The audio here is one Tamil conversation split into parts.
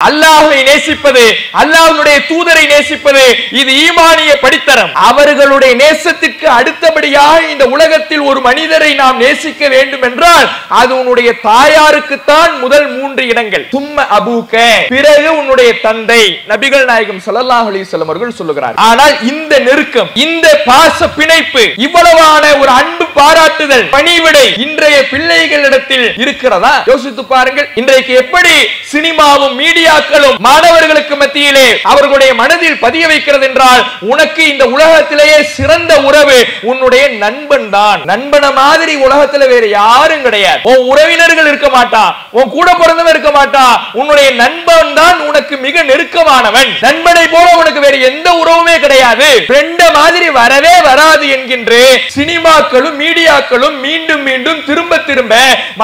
அல்லாஹ்வை நேசிப்பது, அல்லாஹ்வுடைய தூதரை நேசிப்பது, இது ஈமானிய படித்தரம். அவர்களுடைய நேசத்திற்கு அடுத்தபடியாக இந்த உலகத்தில் ஒரு மனிதரை நாம் நேசிக்க வேண்டும் என்றால் அது உன்னுடைய தாயாருக்குத்தான் முதல் 3 இடங்கள். சும்ம அபூக, பிறகு உன்னுடைய தந்தை. நபிகள் நாயகம் ஸல்லல்லாஹு அலைஹி வஸல்லம் அவர்கள் சொல்லுகிறார். ஆனால் இந்த நெருக்கம், இந்த பாச பிணைப்பு, இவ்வளவான ஒரு அன்பு பாராட்டுதல், பணிவிடை இன்றைய பிள்ளைகளிடத்தில் இருக்கிறதா? யோசித்து பாருங்கள். இன்றைக்கு எப்படி சினிமாவும் மீடியாக்களும் மாணவர்களுக்கு மத்தியிலே அவர்களுடைய மனதில் பதிய வைக்கிறது என்றால், உனக்கு இந்த உலகத்திலேயே சிறந்த உறவு உன்னுடைய நண்பன் தான். நண்பன மாதிரி உலகத்தில் வேற யாரும் கிடையாது. உன் உறவினர்கள் இருக்க மாட்டான், உன் கூட பிறந்தவன் இருக்க மாட்டான். உன்னுடைய நண்பன் தான் உனக்கு மிக நெருக்கமானவன். நண்பனை போல உனக்கு வேற எந்த உறவுமே கிடையாது. ஃப்ரெண்ட மாதிரி வரவே வராது என்கின்ற சினிமாக்களும் மீடியாக்களும் மீண்டும் மீண்டும் திரும்ப திரும்ப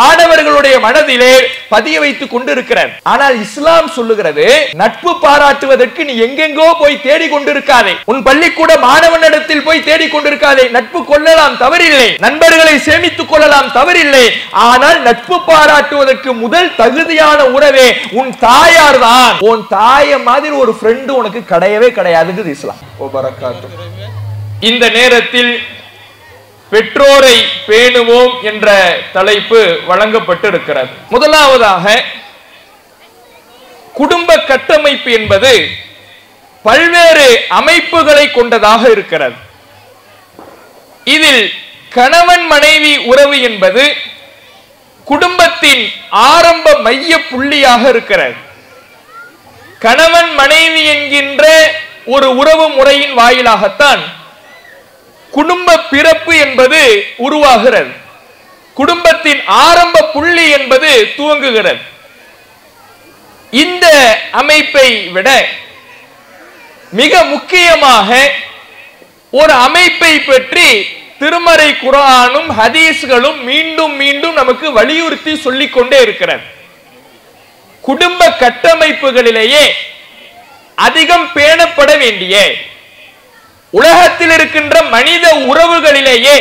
மாணவர்களுடைய மனதிலே பதிய வைத்துக் கொண்டிருக்கிறார். ஆனால் இஸ்லாம் சொல்லுகிறது, நட்பு பாராட்டுவதற்கு நீ எங்கெங்கோ போய் தேடிக் கொண்டிருக்காதே. உன் பள்ளிக்கூட மாணவனிடத்தில் போய் தேடிக் கொண்டிருக்காதே. நட்பு கொள்ளலாம், தவறில்லை. நண்பர்களை சேமித்துக் கொள்ளலாம், தவறில்லை. ஆனால் நட்பு பாராட்டுவதற்கு முதல் தகுதியான உறவே உன் தாயார் தான். உன் தாய மாதிரி ஒரு ஃப்ரெண்டு உனக்கு கிடையவே கிடையாது இஸ்லாம். இந்த நேரத்தில் பெற்றோரை பேணுவோம் என்ற தலைப்பு வழங்கப்பட்டு இருக்கிறது. முதலாவதாக, குடும்ப கட்டமைப்பு என்பது பல்வேறு அமைப்புகளை கொண்டதாக இருக்கிறது. இதில் கணவன் மனைவி உறவு என்பது குடும்பத்தின் ஆரம்ப மைய புள்ளியாக இருக்கிறது. கணவன் மனைவி என்கின்ற ஒரு உறவு முறையின் வாயிலாகத்தான் குடும்ப பிறப்பு என்பது உருவாகிறது. குடும்பத்தின் ஆரம்ப புள்ளி என்பது துவங்குகிறது. இந்த அமைப்பை விட மிக முக்கியமாக ஒரு அமைப்பை பற்றி திருமறை குர்ஆனும் ஹதீஸ்களும் மீண்டும் மீண்டும் நமக்கு வலியுறுத்தி சொல்லிக் கொண்டே இருக்கிறது. குடும்ப கட்டமைப்புகளிலேயே அதிகம் பேணப்பட வேண்டிய, உலகத்தில் இருக்கின்ற மனித உறவுகளிலேயே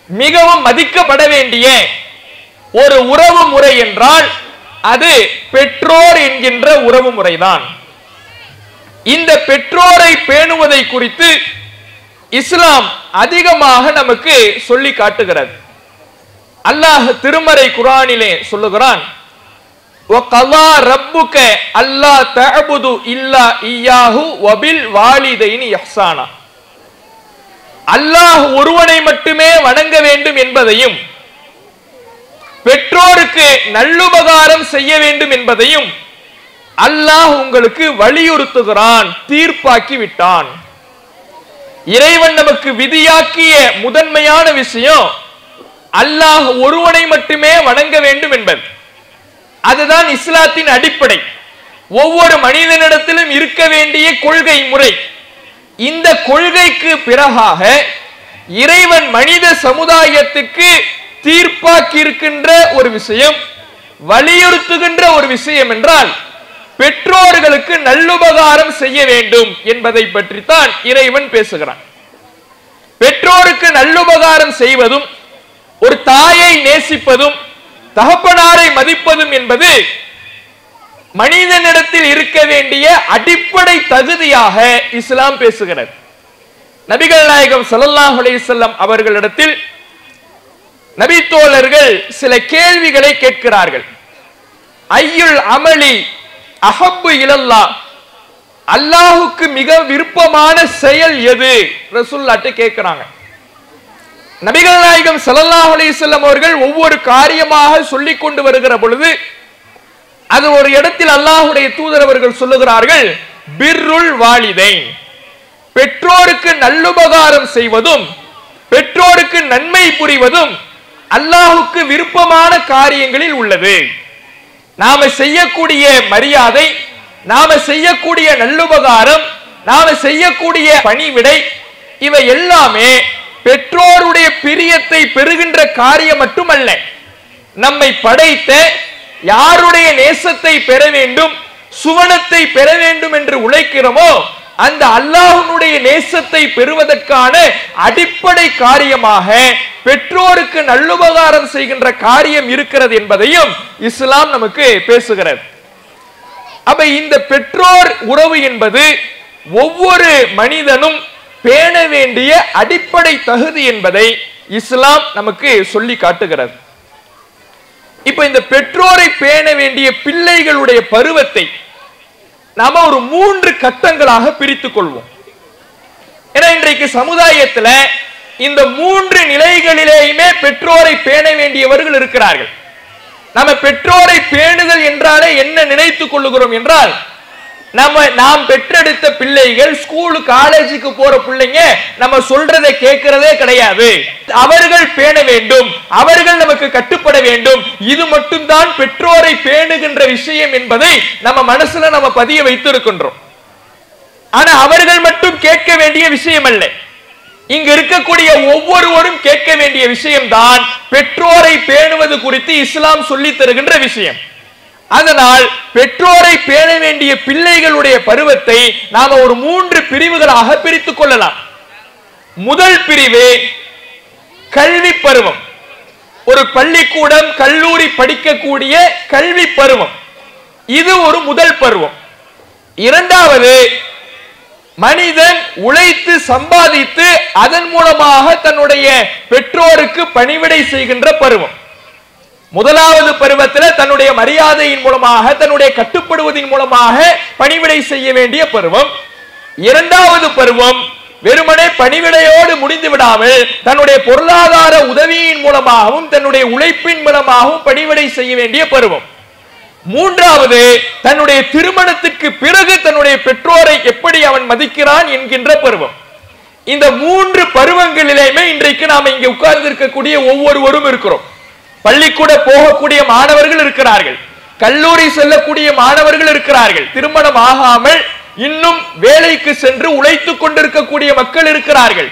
மிகவும் மதிக்கப்பட வேண்டிய ஒரு உறவு முறை என்றால் அது பெற்றோர் என்கின்ற உறவு முறைதான். இந்த பெற்றோரை பேணுவதை குறித்து இஸ்லாம் அதிகமாக நமக்கு சொல்லி காட்டுகிறது. அல்லாஹ் திருமறை குர்ஆனிலே சொல்லுகிறான், வகலா ரப்புக அல்லா தஅபுது இல்லா இய்யாஹு வபில் வாலிதைனி இஹ்சானா. அல்லாஹ் ஒருவனை மட்டுமே வணங்க வேண்டும் என்பதையும், பெற்றோருக்கு நல்லுபகாரம் செய்ய வேண்டும் என்பதையும் அல்லாஹ் உங்களுக்கு வலியுறுத்துகிறான், தீர்ப்பாக்கி விட்டான். இறைவன் நமக்கு விதியாக்கிய முதன்மையான விஷயம் அல்லாஹ் ஒருவனை மட்டுமே வணங்க வேண்டும் என்பது. அதுதான் இஸ்லாத்தின் அடிப்படை. ஒவ்வொரு மனிதனிடத்திலும் இருக்க வேண்டிய கொள்கை முறை. இந்த கொள்கைக்கு பிறகாக இறைவன் மனித சமுதாயத்துக்கு தீர்ப்பாக்கி இருக்கின்ற ஒரு விஷயம், வலியுறுத்துகின்ற ஒரு விஷயம் என்றால் பெற்றோர்களுக்கு நல்லுபகாரம் செய்ய வேண்டும் என்பதை பற்றித்தான் இறைவன் பேசுகிறான். பெற்றோருக்கு நல்லுபகாரம் செய்வதும், ஒரு தாயை நேசிப்பதும், தகப்பனாரை மதிப்பதும் என்பது மனிதனிடத்தில் இருக்க வேண்டிய அடிப்படை தகுதியாக இஸ்லாம் பேசுகிறது. நபிகள் நாயகம் ஸல்லல்லாஹு அலைஹி வஸல்லம் அவர்களிடத்தில் நபித்தோழர்கள் சில கேள்விகளை கேட்கிறார்கள். ஐயுல் அமலி அஹப்பு இலல்லாஹ், அல்லாஹுக்கு மிக விருப்பமான செயல் எது? ரசூலுல்லாஹ்ட்ட கேட்கிறாங்க. நபிகள் நாயகம் ஸல்லல்லாஹு அலைஹி வஸல்லம் அவர்கள் ஒவ்வொரு காரியமாக சொல்லிக் கொண்டு வருகிற பொழுது அது ஒரு இடத்தில் அல்லாஹ்வுடைய தூதர் அவர்கள் சொல்லுகிறார்கள், பிர்ருல் வாலிதைன், பெற்றோருக்கு நல்லுபகாரம் செய்வதும் பெற்றோருக்கு நன்மை புரிவதும் அல்லாஹுக்கு விருப்பமான காரியங்களில் உள்ளது. நாம செய்யக்கூடிய மரியாதை, நாம செய்யக்கூடிய நல்லுபகாரம், நாம செய்யக்கூடிய பணிவிடை, இவை எல்லாமே பெற்றோருடைய பிரியத்தை பெறுகின்ற காரியம் மட்டுமல்ல. நம்மை படைத்த யாருடைய நேசத்தை பெற வேண்டும், சுவனத்தை பெற வேண்டும் என்று உழைக்கிறோமோ அந்த அல்லாஹ்வுடைய நேசத்தை பெறுவதற்கான அடிப்படை காரியமாக பெற்றோருக்கு நல்லுபகாரம் செய்கின்ற காரியம் இருக்கிறது என்பதையும் இஸ்லாம் நமக்கு பேசுகிறது. அப்ப இந்த பெற்றோர் உறவு என்பது ஒவ்வொரு மனிதனும் பேண வேண்டிய அடிப்படை தகுதி என்பதை இஸ்லாம் நமக்கு சொல்லி காட்டுகிறது. இப்ப இந்த பெற்றோரை பேண வேண்டிய பிள்ளைகளுடைய பருவத்தை நாம ஒரு 3 கட்டங்களாக பிரித்துக் கொள்வோம். ஏன்னா இன்றைக்கு சமுதாயத்துல இந்த 3 நிலைகளிலேயுமே பெற்றோரை பேண வேண்டியவர்கள் இருக்கிறார்கள். நம்ம பெற்றோரை பேணுதல் என்றாலே என்ன நினைத்துக் கொள்ளுகிறோம் என்றால், நாம் பெற்றெடுத்த பிள்ளைகள் ஸ்கூலு காலேஜுக்கு போற பிள்ளைங்க நம்ம சொல்றதை கேட்கிறதே கிடையாது, அவர்கள் பேண வேண்டும், அவர்கள் நமக்கு கட்டுப்பட வேண்டும், இது மட்டும்தான் பெற்றோரை பேணுகின்ற விஷயம் என்பதை நம்ம மனசுல நம்ம பதிய வைத்திருக்கின்றோம். ஆனா அவர்கள் மட்டும் கேட்க வேண்டிய விஷயம் அல்ல, இங்கு இருக்கக்கூடிய ஒவ்வொருவரும் கேட்க வேண்டிய விஷயம்தான் பெற்றோரை பேணுவது குறித்து இஸ்லாம் சொல்லி தருகின்ற விஷயம். அதனால் பெற்றோரை பேண வேண்டிய பிள்ளைகளுடைய பருவத்தை நாம ஒரு 3 பிரிவுகளாக பிரித்துக் கொள்ளலாம். முதல் பிரிவு கல்வி பருவம், ஒரு பள்ளிக்கூடம் கல்லூரி படிக்கக்கூடிய கல்வி பருவம், இது ஒரு முதல் பருவம். இரண்டாவது மனிதன் உழைத்து சம்பாதித்து அதன் மூலமாக தன்னுடைய பெற்றோருக்கு பணிவிடை செய்கின்ற பருவம். முதலாவது பருவத்தில் தன்னுடைய மரியாதையின் மூலமாக தன்னுடைய கட்டுப்படுவதன் மூலமாக பணிவிடை செய்ய வேண்டிய பருவம். இரண்டாவது பருவம் வெறுமனே பணிவிடையோடு முடிந்து விடாமல் தன்னுடைய பொருளாதார உதவியின் மூலமாகவும் தன்னுடைய உழைப்பின் மூலமாகவும் பணிவிடை செய்ய வேண்டிய பருவம். மூன்றாவது தன்னுடைய திருமணத்துக்கு பிறகு தன்னுடைய பெற்றோரை எப்படி அவன் மதிக்கிறான் என்கின்ற பருவம். இந்த 3 பருவங்களிலேயுமே இன்றைக்கு நாம இங்கே உட்கார்ந்து இருக்கக்கூடிய ஒவ்வொருவரும் இருக்கிறோம். பள்ளிக்கூட போகக்கூடிய மாணவர்கள் இருக்கிறார்கள், கல்லூரி செல்லக்கூடிய மாணவர்கள் இருக்கிறார்கள், திருமணம் ஆகாமல் இன்னும் வேலைக்கு சென்று உழைத்துக் கொண்டிருக்கக்கூடிய மக்கள் இருக்கிறார்கள்,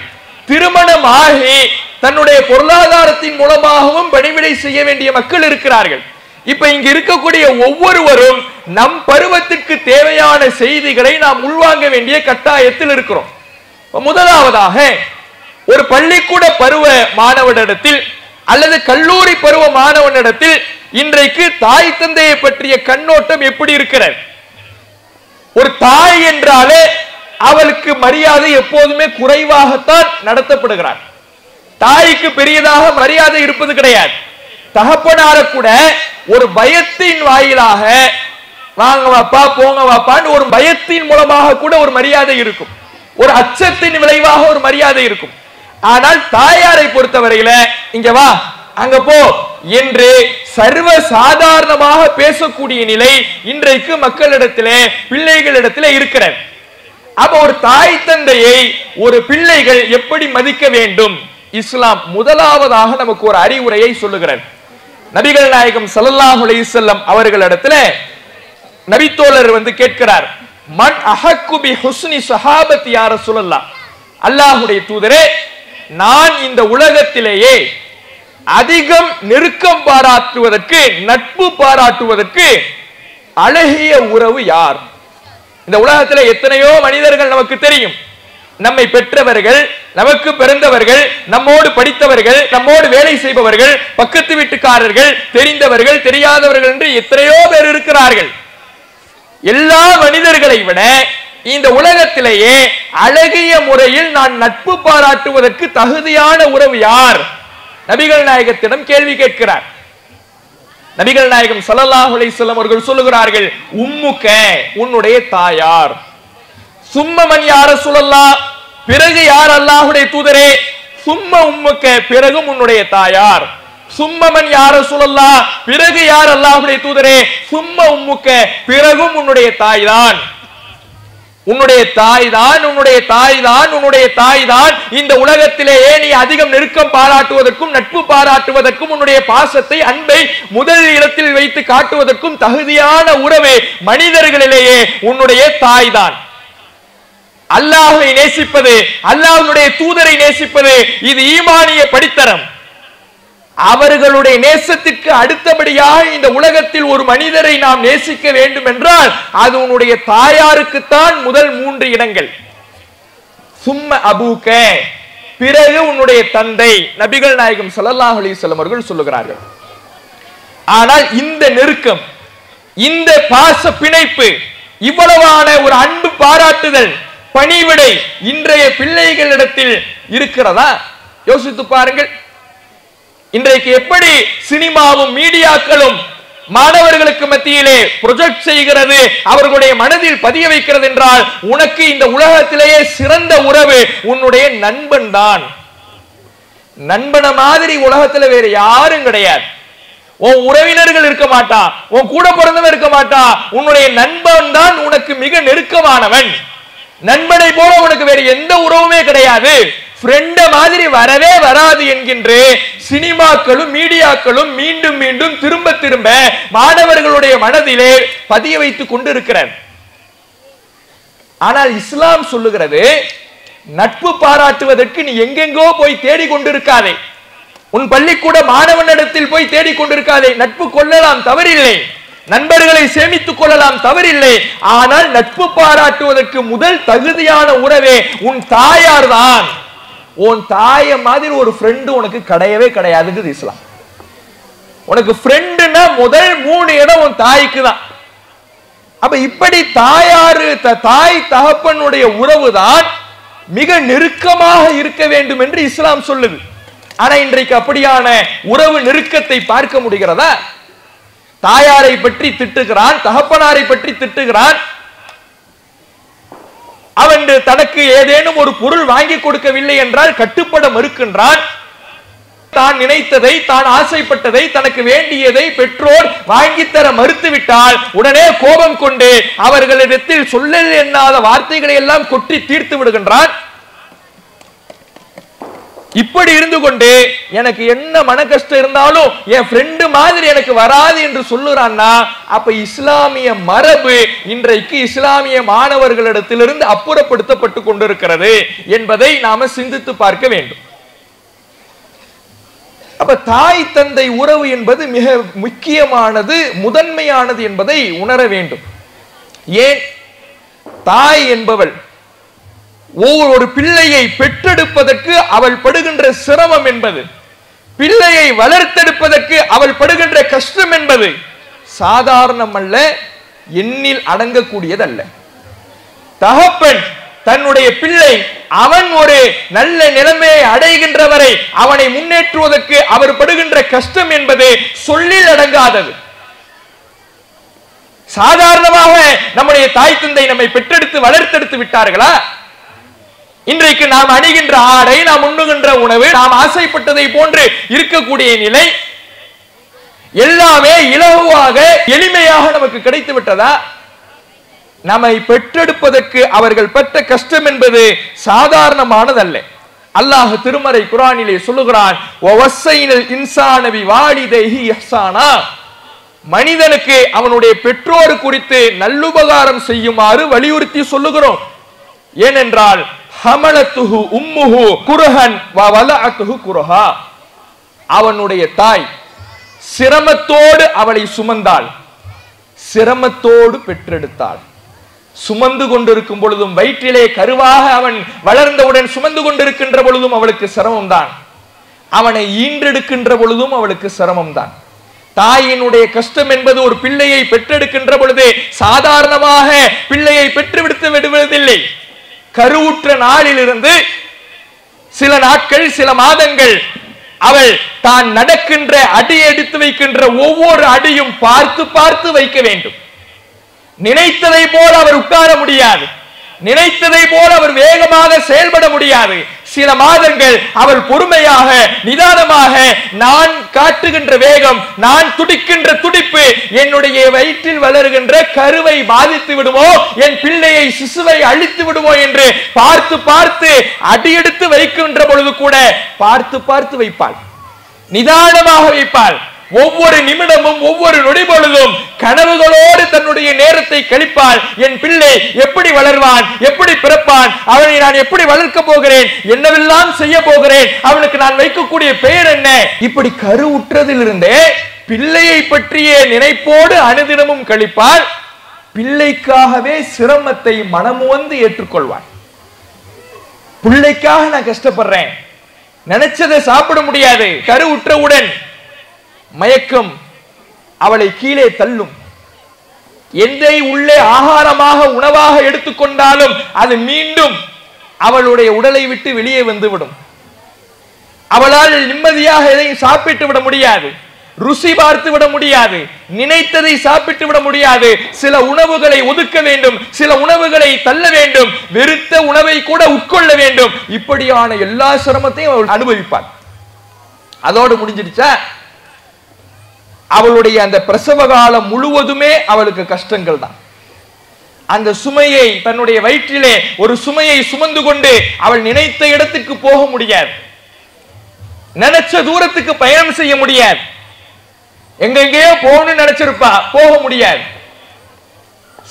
திருமணம் ஆகி தன்னுடைய பொருளாதாரத்தின் மூலமாகவும் பணிவிடை செய்ய வேண்டிய மக்கள் இருக்கிறார்கள். இப்ப இங்க இருக்கக்கூடிய ஒவ்வொருவரும் நம் பருவத்திற்கு தேவையான செய்திகளை நாம் உள்வாங்க வேண்டிய கட்டாயத்தில் இருக்கிறோம். முதலாவதாக ஒரு பள்ளிக்கூட பருவ மாணவனிடத்தில் அல்லது கல்லூரி பருவ மாணவனிடத்தில் இன்றைக்கு தாய் தந்தையை பற்றிய கண்ணோட்டம் எப்படி இருக்கிறது? ஒரு தாய் என்றாலே அவளுக்கு மரியாதை எப்போதுமே குறைவாகத்தான் நடத்தப்படுகிறார். தாய்க்கு பெரியதாக மரியாதை இருப்பது கிடையாது. தகப்பனார கூட ஒரு பயத்தின் வாயிலாக வாங்க வாப்பா போங்க வாப்பான்னு ஒரு பயத்தின் மூலமாக கூட ஒரு மரியாதை இருக்கும், ஒரு அச்சத்தின் விளைவாக ஒரு மரியாதை இருக்கும். ஆனால் தாயாரை பொறுத்தவரையில இங்க வா அங்க போ என்று சர்வ சாதாரணமாக பேசக்கூடிய நிலை இன்றைக்கு மக்களிடத்திலே பிள்ளைகளிடத்திலே இருக்கிறது. அப்ப ஒரு தாய் தந்தையை ஒரு பிள்ளைகள் எப்படி மதிக்க வேண்டும்? இஸ்லாம் முதலாவதாக நமக்கு ஒரு அறிவுரையை சொல்லுகிறது. நபிகள் நாயகம் ஸல்லல்லாஹு அலைஹி வஸல்லம் அவர்களிடத்துல நபித்தோழர் கேட்கிறார், மன் அஹக்கு பி ஹுஸ்னி ஸஹாபத்தி யா ரசூலல்லாஹ், அல்லாஹ்வுடைய தூதரே, நான் இந்த உலகத்திலேயே அதிகம் நெருக்கம் பாராட்டுவதற்கு நட்பு பாராட்டுவதற்கு அழகிய உறவு யார்? இந்த உலகத்தில் எத்தனையோ மனிதர்கள் நமக்கு தெரியும், நம்மை பெற்றவர்கள், நமக்கு பிறந்தவர்கள், நம்மோடு படித்தவர்கள், நம்மோடு வேலை செய்பவர்கள், பக்கத்து வீட்டுக்காரர்கள், தெரிந்தவர்கள் தெரியாதவர்கள் என்று எத்தனையோ பேர் இருக்கிறார்கள். எல்லா மனிதர்களை விட இந்த உலகத்திலேயே அழகிய முறையில் நான் நட்பு பாராட்டுவதற்கு தகுதியான உறவு யார்? நபிகள் நாயகத்திடம் கேள்வி கேட்கிறார். நபிகள் நாயகம் ஸல்லல்லாஹு அலைஹி வஸல்லம் அவர்கள் சொல்லுகிறார்கள், உம்முக, உன்னுடைய தாயார். சும்மமன் யா ரசூலல்லாஹ், பிறகு யார் அல்லாஹ்வுடைய தூதரே? சும்ம உம்முக, பிறகும் உன்னுடைய தாயார். சும்மமன் யா ரசூலல்லாஹ், பிறகு யார் அல்லாஹ்வுடைய தூதரே? சும்ம உம்முக, பிறகும் உன்னுடைய தாய்தான். உன்னுடைய தாய் தான், உன்னுடைய தாய் தான், உன்னுடைய தாய் தான் இந்த உலகத்திலேயே நீ அதிகம் நெருக்கம் பாராட்டுவதற்கும் நட்பு பாராட்டுவதற்கும் உன்னுடைய பாசத்தை அன்பை முதல் இடத்தில் வைத்து காட்டுவதற்கும் தகுதியான உறவே மனிதர்களிலேயே உன்னுடைய தாய் தான். அல்லாஹ்வை நேசிப்பது, அல்லாஹ்வுடைய தூதரை நேசிப்பது, இது ஈமானிய படித்தரம். அவர்களுடைய நேசத்திற்கு அடுத்தபடியாக இந்த உலகத்தில் ஒரு மனிதரை நாம் நேசிக்க வேண்டும் என்றால் அது உன்னுடைய தாயாருக்குத்தான் முதல் 3 இடங்கள். சும்ம அபூக, பிறகு உன்னுடைய தந்தை. நபிகள் நாயகம் ஸல்லல்லாஹு அலைஹி வஸல்லம் அவர்கள் சொல்லுகிறார்கள். ஆனால் இந்த நெருக்கம், இந்த பாச பிணைப்பு இவ்வளவான ஒரு அன்பு பாராட்டுதல், பணிவிடை இன்றைய பிள்ளைகளிடத்தில் இருக்கிறதா? யோசித்து பாருங்கள். இன்றைக்கு எப்படி சினிமாவும் மீடியாக்களும் மாணவர்களுக்கு மத்தியிலே ப்ரொஜெக்ட் செய்கிறது, அவர்களுடைய மனதில் பதிய வைக்கிறது என்றால், உனக்கு இந்த உலகத்திலேயே சிறந்த உறவு உன்னுடைய நண்பன் தான். நண்பன மாதிரி உலகத்துல வேற யாரும் கிடையாது. உன் உறவினர்கள் இருக்க மாட்டா, உன் கூட பிறந்தவன் இருக்க மாட்டா, உன்னுடைய நண்பன் தான் உனக்கு மிக நெருக்கமானவன். நண்பனை போல உனக்கு வேற எந்த உறவுமே கிடையாது, ஃப்ரெண்ட மாதிரி வரவே வராது என்கின்ற சினிமாக்களும் மீடியாக்களும் மீண்டும் மீண்டும் திரும்ப திரும்ப மாணவர்களுடைய மனதிலே பதிய வைத்துக் கொண்டு இருக்கிறார். ஆனால் இஸ்லாம் சொல்லுகிறது, நட்பு பாராட்டுவதற்கு நீ எங்கெங்கோ போய் தேடிக் கொண்டிருக்காதே, உன் பள்ளிக்கூட மாணவனிடத்தில் போய் தேடிக் கொண்டிருக்காதே. நட்பு கொள்ளலாம், தவறில்லை. நண்பர்களை சேமித்துக் கொள்ளலாம், தவறில்லை. ஆனால் நட்பு பாராட்டுவதற்கு முதல் தகுதியான உறவே உன் தாயார் தான். உன் தாய மாதிரி ஒரு ஃப்ரெண்டு உனக்கு கிடையவே கிடையாதுங்குது இஸ்லாம். உனக்கு ஃப்ரெண்டுனா முதல் 3 இடம் உன் தாய்க்கு தான். அப்ப இப்படி தாய் தகப்பனுடைய உறவு தான் மிக நெருக்கமாக இருக்க வேண்டும் என்று இஸ்லாம் சொல்லுது. ஆனா இன்றைக்கு அப்படியான உறவு நெருக்கத்தை பார்க்க முடிகிறதா? தாயாரை பற்றி திட்டுகிறான், தகப்பனாரை பற்றி திட்டுகிறான். அவன் தனக்கு ஏதேனும் ஒரு பொருள் வாங்கி கொடுக்கவில்லை என்றால் கட்டுப்பட மறுக்கின்றான். தான் நினைத்ததை, தான் ஆசைப்பட்டதை, தனக்கு வேண்டியதை பெற்றோர் வாங்கித்தர மறுத்துவிட்டால் உடனே கோபம் கொண்டு அவர்களிடத்தில் சொல்லல் எண்ணாத வார்த்தைகளை எல்லாம் கொட்டி தீர்த்து விடுகின்றான். இப்படி இருந்து கொண்டு எனக்கு என்ன மன கஷ்டம் இருந்தாலும் என் ஃப்ரெண்டு மாதிரி எனக்கு வராது என்று சொல்லுறான்னா, அப்ப இஸ்லாமிய மரபு இன்றைக்கு இஸ்லாமிய மாணவர்களிடத்திலிருந்து அப்புறப்படுத்தப்பட்டு கொண்டிருக்கிறது என்பதை நாம சிந்தித்து பார்க்க வேண்டும். அப்ப தாய் தந்தை உறவு என்பது மிக முக்கியமானது, முதன்மையானது என்பதை உணர வேண்டும். ஏன்? தாய் என்பவள் ஒவ்வொரு பிள்ளையை பெற்றெடுப்பதற்கு அவள் படுகின்ற சிரமம் என்பது, பிள்ளையை வளர்த்தெடுப்பதற்கு அவள் படுகின்ற கஷ்டம் என்பது சாதாரணம் அல்ல, எண்ணில் அடங்கக்கூடியதல்ல. தகப்பன் தன்னுடைய பிள்ளை அவன் ஒரு நல்ல நிலைமையை அடைகின்ற வரை அவனை முன்னேற்றுவதற்கு அவர் படுகின்ற கஷ்டம் என்பது சொல்லில் அடங்காதது. சாதாரணமாக நம்முடைய தாய் தந்தை நம்மை பெற்றெடுத்து வளர்த்தெடுத்து விட்டார்களா? இன்றைக்கு நாம் அணிகின்ற ஆடை, நாம் உண்ணுகின்ற உணவு, நாம் ஆசைப்பட்டதை போன்று இருக்கக்கூடிய நிலை எல்லாமே இலகுவாக எளிமையாக நமக்கு கிடைத்து விட்டதா? நம்மை பெற்றெடுப்பதற்கு அவர்கள் பெற்ற கஷ்டம் என்பது சாதாரணமானதல்ல. அல்லாஹ் திருமறை குர்ஆனிலே சொல்லுகிறான், வவஸ்ஸைனல் இன்சான பிவாலிதைஹி இஹ்சானா, மனிதனுக்கு அவனுடைய பெற்றோர் குறித்து நல்லுபகாரம் செய்யுமாறு வலியுறுத்தி சொல்லுகிறோம். ஏனென்றால் ஹமலத்துஹு உம்முஹு குர்ஹன் வ வலஅத்துஹு குர்ஹா, அவனுடைய தாய் சிரமத்தோடு அவளை சுமந்தாள், சிரமத்தோடு பெற்றெடுத்தாள். சுமந்து கொண்டிருக்கும் பொழுதும், வயிற்றிலே கருவாக அவன் வளர்ந்தவுடன் சுமந்து கொண்டிருக்கின்ற பொழுதும் அவளுக்கு சிரமம் தான், அவனை ஈன்றெடுக்கின்ற பொழுதும் அவளுக்கு சிரமம் தான். தாயினுடைய கஷ்டம் என்பது ஒரு பிள்ளையை பெற்றெடுக்கின்ற பொழுது சாதாரணமாக பிள்ளையை பெற்றுவிடுத்து விடுவதில்லை. கருவுற்ற நாளிலிருந்து சில நாட்கள், சில மாதங்கள் அவள் தான் நடக்கின்ற அடி எடுத்து வைக்கின்ற ஒவ்வொரு அடியும் பார்த்து பார்த்து வைக்க வேண்டும். நினைத்ததை போல அவர் உட்கார முடியாது, நினைத்ததை போல அவர் வேகமாக செயல்பட முடியாது. சில மாதங்கள் அவள் பொறுமையாக நிதானமாக, நான் காட்டுகின்ற வேகம், நான் துடிக்கின்ற துடிப்பு என்னுடைய வயிற்றில் வளர்கின்ற கருவை பாதித்து விடுமோ, என் பிள்ளையை சிசுவை அழித்து விடுமோ என்று பார்த்து பார்த்து அடியெடுத்து வைக்கின்ற பொழுது கூட பார்த்து பார்த்து வைப்பாள், நிதானமாக வைப்பாள். ஒவ்வொரு நிமிடமும் ஒவ்வொரு நொடி பொழுதும் கனவுகளோடு தன்னுடைய நேரத்தை கழிப்பாள். என் பிள்ளை எப்படி வளர்வான், எப்படி பிறப்பான், அவனை நான் எப்படி வளர்க்க போகிறேன், என்னவெல்லாம் செய்ய போகிறேன், அவனுக்கு நான் வைக்கக்கூடிய பெயர் என்ன, இப்படி கருவுற்றதிலிருந்தே பிள்ளையை பற்றிய நினைப்போடு அனுதினமும் கழிப்பாள். பிள்ளைக்காகவே சிரமத்தை மனமுவந்து ஏற்றுக்கொள்வாள். பிள்ளைக்காக நான் கஷ்டப்படுறேன், நினைச்சதை சாப்பிட முடியாது. கருவுற்றவுடன் மயக்கம் அவளை கீழே தள்ளும். எதை உள்ளே ஆகாரமாக உணவாக எடுத்துக்கொண்டாலும் அது மீண்டும் அவளுடைய உடலை விட்டு வெளியே வந்துவிடும். அவளால் நிம்மதியாக எதையும் சாப்பிட்டு விட முடியாது, ருசி பார்த்து விட முடியாது, நினைத்ததை சாப்பிட்டு விட முடியாது. சில உணவுகளை ஒதுக்க வேண்டும், சில உணவுகளை தள்ள வேண்டும், வெறுத்த உணவை கூட உட்கொள்ள வேண்டும். இப்படியான எல்லா சிரமத்தையும் அவள் அனுபவிப்பாள். அதோடு முடிஞ்சிடுச்சா? அவளுடைய அந்த பிரசவ காலம் முழுவதுமே அவளுக்கு கஷ்டங்கள் தான். அந்த சுமையை தன்னுடைய வயிற்றிலே ஒரு சுமையை சுமந்து கொண்டு அவள் நினைத்த இடத்துக்கு போக முடியாது, நினைச்ச தூரத்துக்கு பயணம் செய்ய முடியாது, எங்கெங்கேயோ போகணும்னு நினைச்சிருப்பா, போக முடியாது.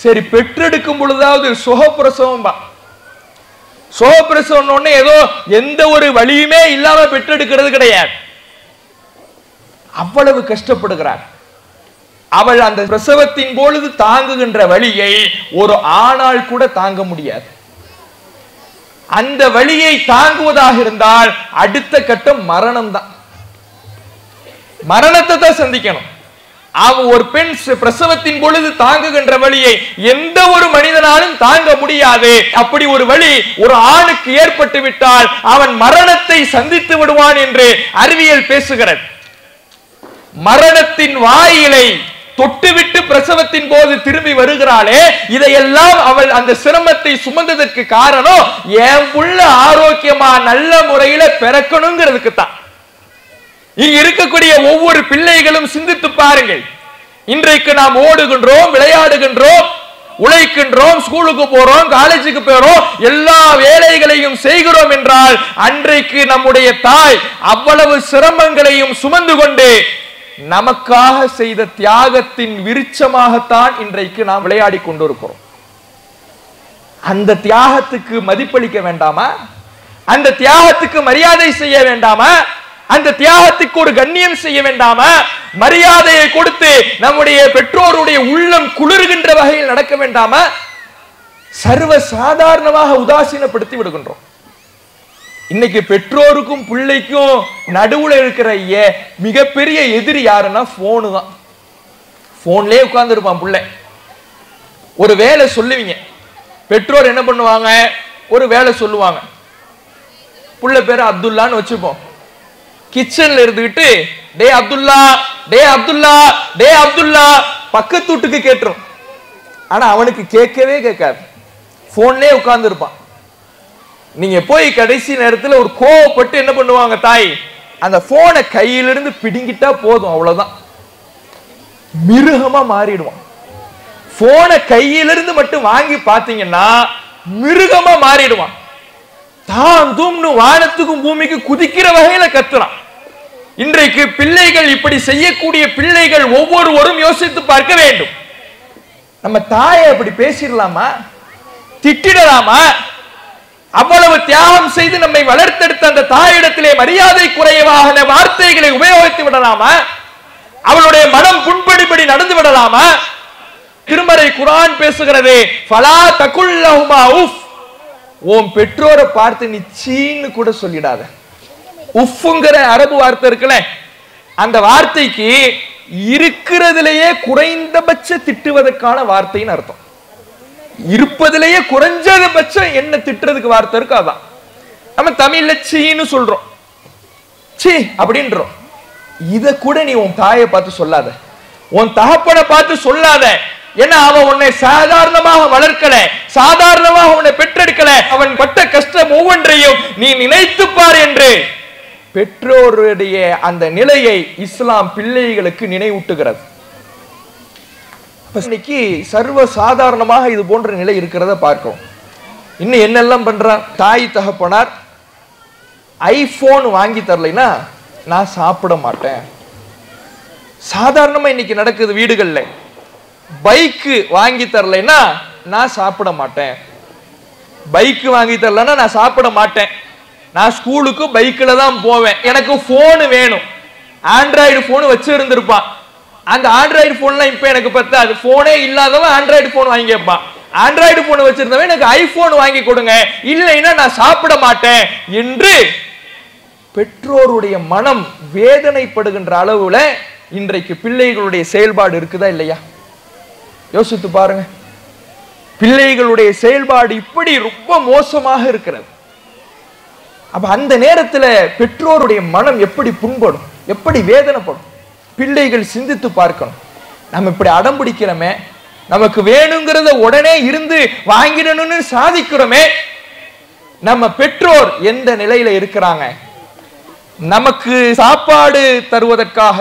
சரி, பெற்றெடுக்கும் பொழுதாவது சுகப்பிரசவம் பா. சுகப்பிரசவம் ஏதோ எந்த ஒரு வழியுமே இல்லாம பெற்றெடுக்கிறது கிடையாது. அவ்வளவு கஷ்டப்படுகிறார். அவள் அந்த பிரசவத்தின் பொழுது தாங்குகின்ற வலியை ஒரு ஆணால் கூட தாங்க முடியாது. அந்த வலியை தாங்குவதாக இருந்தால் அடுத்த கட்டம் மரணம் தான். மரணத்தை தான் சந்திக்கணும். ஒரு பெண் பிரசவத்தின் பொழுது தாங்குகின்ற வலியை எந்த ஒரு மனிதனாலும் தாங்க முடியாது. அப்படி ஒரு வலி ஒரு ஆணுக்கு ஏற்பட்டு விட்டால் அவன் மரணத்தை சந்தித்து விடுவான் என்று அறிவியல் பேசுகிறது. மரணத்தின் வாயிலை தொட்டுவிட்டு பிரசவத்தின் போது திரும்பி வருகிறாளே, இதையெல்லாம் அவள் அந்த சிரமத்தை சுமந்ததற்கு காரணம் என் புள்ள ஆரோக்கியமா நல்ல முறையில பிறக்கணுங்கிறதுக்கு தான். இங்க இருக்கக்கூடிய ஒவ்வொரு பிள்ளைகளும் சிந்தித்து பாருங்கள். இன்றைக்கு நாம் ஓடுகின்றோம், விளையாடுகின்றோம், உழைக்கின்றோம், ஸ்கூலுக்கு போறோம், காலேஜுக்கு போறோம், எல்லா வேலைகளையும் செய்கிறோம் என்றால் அன்றைக்கு நம்முடைய தாய் அவ்வளவு சிரமங்களையும் சுமந்து கொண்டு நமக்காக செய்த தியாகத்தின் விருட்சமாகத்தான் இன்றைக்கு நாம் விளையாடி கொண்டிருக்கிறோம். அந்த தியாகத்துக்கு மதிப்பளிக்க வேண்டாமா? அந்த தியாகத்துக்கு மரியாதை செய்ய வேண்டாமா? அந்த தியாகத்துக்கு ஒரு கண்ணியம் செய்ய வேண்டாமா? மரியாதையை கொடுத்து நம்முடைய பெற்றோருடைய உள்ளம் குளிர்கின்ற வகையில் நடக்க வேண்டாமா? சர்வ சாதாரணமாக உதாசீனப்படுத்தி விடுகின்றோம். இன்னைக்கு பெற்றோருக்கும் பிள்ளைக்கும் நடுவுல இருக்கிற மிகப்பெரிய எதிரி யாருன்னா போனு தான். போன்லயே உட்கார்ந்து இருப்பான் பிள்ளை. ஒரு வேலை சொல்லுவீங்க, பெற்றோர் என்ன பண்ணுவாங்க, ஒரு வேலை சொல்லுவாங்க. புள்ள பேரு அப்துல்லான்னு வச்சுப்போம். கிச்சன்ல இருந்துகிட்டு டே அப்துல்லா, டே அப்துல்லா, டே அப்துல்லா பக்கத்து வீட்டுக்கு கேட்டுரும். ஆனா அவனுக்கு கேட்கவே கேட்காது, போன்லயே உட்கார்ந்து இருப்பான். நீங்க போய் கடைசி நேரத்தில் ஒரு கோவப்பட்டு என்ன பண்ணுவாங்க தாய், அந்த போனை கையிலிருந்து பிடுங்கிட்டா போதும், அவ்வளவுதான். மிருகமா மாறிடுவான். போனை கையிலிருந்து மட்டும் வாங்கி பாத்தீங்கன்னா மிருகமா மாறிடுவான். தான் தூம்னு வானத்துக்கும் பூமிக்கு குதிக்கிற வகையில கத்துறான். இன்றைக்கு பிள்ளைகள் இப்படி செய்யக்கூடிய பிள்ளைகள் ஒவ்வொருவரும் யோசித்து பார்க்க வேண்டும். நம்ம தாயை அப்படி பேசிடலாமா? திட்டிடலாமா? அவ்வளவு தியாகம் செய்து நம்மை வளர்த்தெடுத்த அந்த தாயிடத்திலே மரியாதை குறைவான வார்த்தைகளை உபயோகித்து விடலாமா? அவளுடைய மனம் புண்படிபடி நடந்து விடலாமா? திருமறை குர்ஆன் பேசுகிறது, ஃபலா தகுல்லஹுமா உஃப். உன் பெற்றோரை பார்த்து நீ சீன்னு கூட சொல்லிடாத. உஃப்ங்கிற அரபு வார்த்தை இருக்குல்ல, அந்த வார்த்தைக்கு இருக்கிறதுலேயே குறைந்தபட்ச திட்டுவதற்கான வார்த்தைன்னு அர்த்தம். இருப்பதிலேயே குறைஞ்சபட்சம் என்ன திட்டுறதுக்கு வார்த்தை இருக்கு அதான். நம்ம தமிழ்ல சீன்னு சொல்றோம், சீ அப்படின்றோம். இத கூட நீ உன் தாயை பார்த்து சொல்லாத, உன் தகப்பனை பார்த்து சொல்லாத. ஏன்னா அவன் உன்னை சாதாரணமாக வளர்க்கல, சாதாரணமாக உன்னை பெற்றெடுக்கல. அவன் பட்ட கஷ்டம் ஒவ்வொன்றையும் நீ நினைத்து பார் என்று பெற்றோருடைய அந்த நிலையை இஸ்லாம் பிள்ளைகளுக்கு நினைவூட்டுகிறது. இன்னைக்கு சர்வ சாதாரணமாக இது போன்ற நிலை இருக்கிறத பார்க்கிறோம். இன்னும் என்னெல்லாம் பண்றான் தாய் தகப்பனார், ஐபோன் வாங்கி தரலைன்னா நான் சாப்பிட மாட்டேன். சாதாரணமா இன்னைக்கு நடக்குது வீடுகள்ல. பைக்கு வாங்கி தரலைன்னா நான் சாப்பிட மாட்டேன். பைக்கு வாங்கி தரலன்னா நான் சாப்பிட மாட்டேன். நான் ஸ்கூலுக்கு பைக்கில் தான் போவேன். எனக்கு போன் வேணும். ஆண்ட்ராய்டு போன் வச்சு இருந்திருப்பான். அந்த ஆண்ட்ராய்டு போன்லாம் இப்ப எனக்கு பத்தாது. போனே இல்லாதவன் ஆண்ட்ராய்டு போன் வாங்கி வைப்பான். ஆண்ட்ராய்டு போன் வச்சிருந்தவன் எனக்கு ஐபோன் வாங்கி கொடுங்க, இல்லைன்னா நான் சாப்பிட மாட்டேன் என்று பெற்றோருடைய மனம் வேதனைப்படுகின்ற அளவுல இன்றைக்கு பிள்ளைகளுடைய செயல்பாடு இருக்குதா இல்லையா? யோசித்து பாருங்க. பிள்ளைகளுடைய செயல்பாடு இப்படி ரொம்ப மோசமாக இருக்கிறது. அப்ப அந்த நேரத்தில் பெற்றோருடைய மனம் எப்படி புண்படும், எப்படி வேதனைப்படும்? பிள்ளைகள் சிந்தித்து பார்க்கணும். நம்ம இப்படி அடம் பிடிக்கிறோமே, நமக்கு வேணுங்கிறத உடனே இருந்து வாங்கிடணும்னு சாதிக்கிறோமே, நம்ம பெற்றோர் எந்த நிலையில இருக்கிறாங்க? நமக்கு சாப்பாடு தருவதற்காக,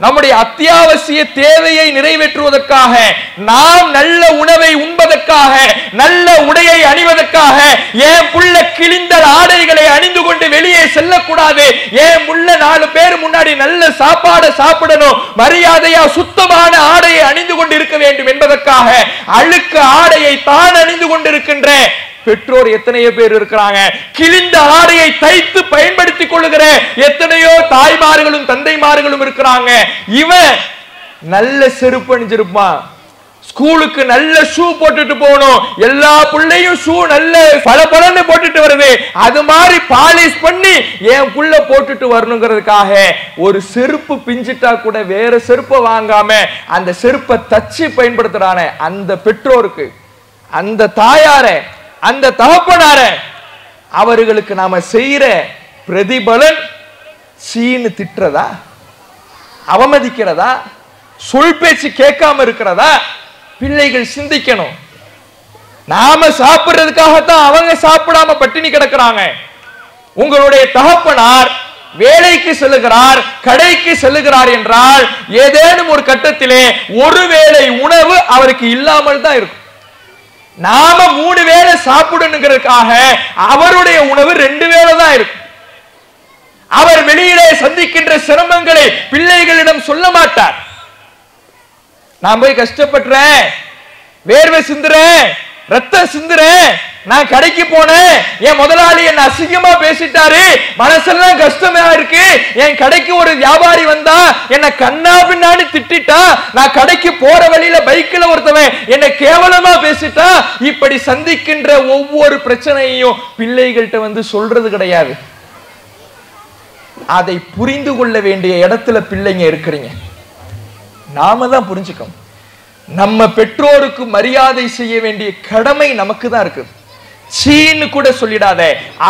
நம்முடைய அத்தியாவசிய தேவையை நிறைவேற்றுவதற்காக, நாம் நல்ல உணவை உண்பதற்காக, நல்ல உடையை அணிவதற்காக, ஏன் புள்ள கிழிந்த ஆடைகளை அணிந்து கொண்டு வெளியே செல்லக்கூடாது, ஏன் புள்ள 4 பேர் முன்னாடி நல்ல சாப்பாடு சாப்பிடணும், மரியாதையா சுத்தமான ஆடையை அணிந்து கொண்டு இருக்க வேண்டும் என்பதற்காக அழுக்கு ஆடையை தான் அணிந்து கொண்டிருக்கின்ற பெற்றோர் எத்தனையோ பேர் இருக்கிறாங்க. கிழிந்த ஆடையை தைத்து பயன்படுத்திக் கொள்ளுகிற எத்தனையோ தாய்மார்களும் தந்தைமார்களும் இருக்கிறாங்க. இவன் நல்ல செருப்பு அணிஞ்சிருப்பான், ஸ்கூலுக்கு நல்ல ஷூ போட்டுட்டு போகணும், எல்லா பிள்ளையும் ஷூ நல்ல பளபளன்னு போட்டுட்டு வருது, அது மாதிரி பாலிஷ் பண்ணி என் புள்ள போட்டுட்டு வரணுங்கிறதுக்காக ஒரு செருப்பு பிஞ்சிட்டா கூட வேற செருப்பை வாங்காம அந்த செருப்பை தச்சு பயன்படுத்துறான அந்த பெற்றோருக்கு, அந்த தாயார, அந்த தகப்பனார, அவர்களுக்கு நாம செய்யற பிரதிபலன் சீனு திட்டுறதா, அவமதிக்கிறதா, சொல் பேச்சு கேட்காம இருக்கிறதா? பிள்ளைகள் சிந்திக்கணும். நாம சாப்பிடுறதுக்காகத்தான் அவங்க சாப்பிடாம பட்டினி கிடக்கிறாங்க. உங்களுடைய தகப்பனார் வேலைக்கு செல்லுகிறார், கடைக்கு செல்லுகிறார் என்றால் ஏதேனும் ஒரு கட்டத்திலே ஒருவேளை உணவு அவருக்கு இல்லாமல் தான் இருக்கும். நாம 3 வேளை சாப்பிடணுங்கிறதுக்காக அவருடைய உணவு 2 வேளை தான் இருக்கும். அவர் வெளியிலே சந்திக்கின்ற சிரமங்களை பிள்ளைகளிடம் சொல்ல மாட்டார். நான் போய் கஷ்டப்படுறேன், வேர்வை சிந்துறேன், ரத்தம் சிந்துறேன், நான் கடைக்கு போனேன், என் முதலாளி என்ன அசிங்கமா பேசிட்டாரு, மனசெல்லாம் கஷ்டமா இருக்கு, என் கடைக்கு ஒரு வியாபாரி வந்தா என்ன கண்ணா பின்னாடி திட்டா, நான் கடைக்கு போற வழியில பைக்ல ஒருத்தவன் என்ன கேவலமா பேசிட்டா, இப்படி சந்திக்கின்ற ஒவ்வொரு பிரச்சனையையும் பிள்ளைகள்கிட்ட வந்து சொல்றது கிடையாது. அதை புரிந்து கொள்ள வேண்டிய இடத்துல பிள்ளைங்க இருக்கிறீங்க. நாம தான் புரிஞ்சுக்கணும். நம்ம பெற்றோருக்கு மரியாதை செய்ய வேண்டிய கடமை நமக்கு தான் இருக்கு. சீன்னு கூட சொல்லிடாத,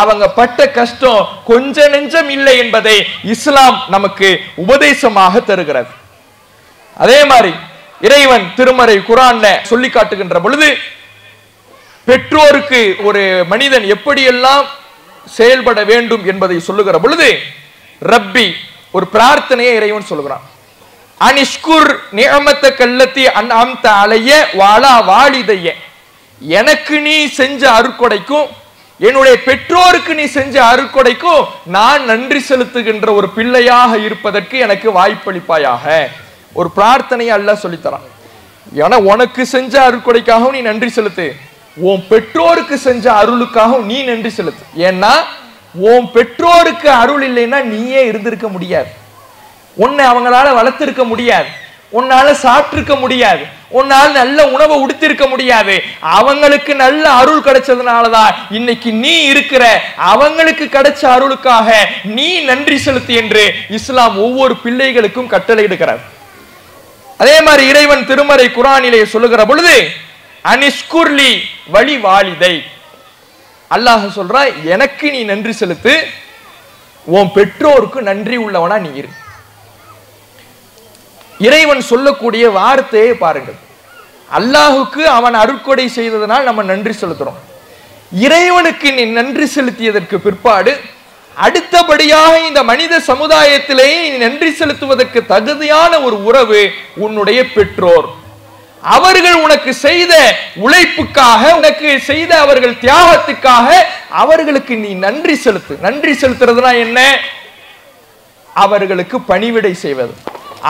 அவங்க பட்ட கஷ்டம் கொஞ்ச நெஞ்சம் இல்லை என்பதை இஸ்லாம் நமக்கு உபதேசமாக தருகிறது. அதே மாதிரி இறைவன் திருமறை குர்ஆன்ல சொல்லி காட்டுகின்ற பொழுது பெற்றோருக்கு ஒரு மனிதன் எப்படியெல்லாம் செயல்பட வேண்டும் என்பதை சொல்லுகிற பொழுது ரப்பி ஒரு பிரார்த்தனையை இறைவன் சொல்லுகிறான். அனிஷ்குர் நிஅமத்தக அல்லதி அன்அம்த அலைய வஅலா வாலிதைய, எனக்கு நீ செஞ்ச அருட்கொடைக்கும் என்னுடைய பெற்றோருக்கு நீ செஞ்ச அருட்கொடைக்கும் நான் நன்றி செலுத்துகின்ற ஒரு பிள்ளையாக இருப்பதற்கு எனக்கு வாய்ப்பளிப்பாயாக. ஒரு பிரார்த்தனையை அல்லாஹ் சொல்லித்தரான். ஏன்னா உனக்கு செஞ்ச அருட்கொடைக்காகவும் நீ நன்றி செலுத்து, உன் பெற்றோருக்கு செஞ்ச அருளுக்காகவும் நீ நன்றி செலுத்து. ஏன்னா உன் பெற்றோருக்கு அருள் இல்லைன்னா நீயே இருந்திருக்க முடியாது, உன்னை அவங்களால வளர்த்திருக்க முடியாது, உன்னால சாப்பிட்டிருக்க முடியாது, உன்னால நல்ல உணவை உடுத்திருக்க முடியாது. அவங்களுக்கு நல்ல அருள் கிடைச்சதுனாலதான் இன்னைக்கு நீ இருக்கிற. அவங்களுக்கு கிடைச்ச அருளுக்காக நீ நன்றி செலுத்து என்று இஸ்லாம் ஒவ்வொரு பிள்ளைகளுக்கும் கட்டளையிடுகிறார். அதே மாதிரி இறைவன் திருமறை குர்ஆனிலே சொல்லுகிற பொழுது அனிஷ்குர்லி வலி வாலிதை, அல்லாஹ் சொல்றா எனக்கு நீ நன்றி செலுத்து, உன் பெற்றோருக்கு நன்றி உள்ளவனா நீ இரு. இறைவன் சொல்லக்கூடிய வார்த்தையை பாருங்கள். அல்லாஹுக்கு அவன் அருட்கொடை செய்ததனால் நம்ம நன்றி செலுத்துறோம். இறைவனுக்கு நீ நன்றி செலுத்தியதற்கு பிற்பாடு அடுத்தபடியாக இந்த மனித சமுதாயத்திலேயே நீ நன்றி செலுத்துவதற்கு தகுதியான ஒரு உறவு உன்னுடைய பெற்றோர். அவர்கள் உனக்கு செய்த உழைப்புக்காக, உனக்கு செய்த அவர்கள் தியாகத்துக்காக அவர்களுக்கு நீ நன்றி செலுத்து. நன்றி செலுத்துறதுனா என்ன? அவர்களுக்கு பணிவிடை செய்வது,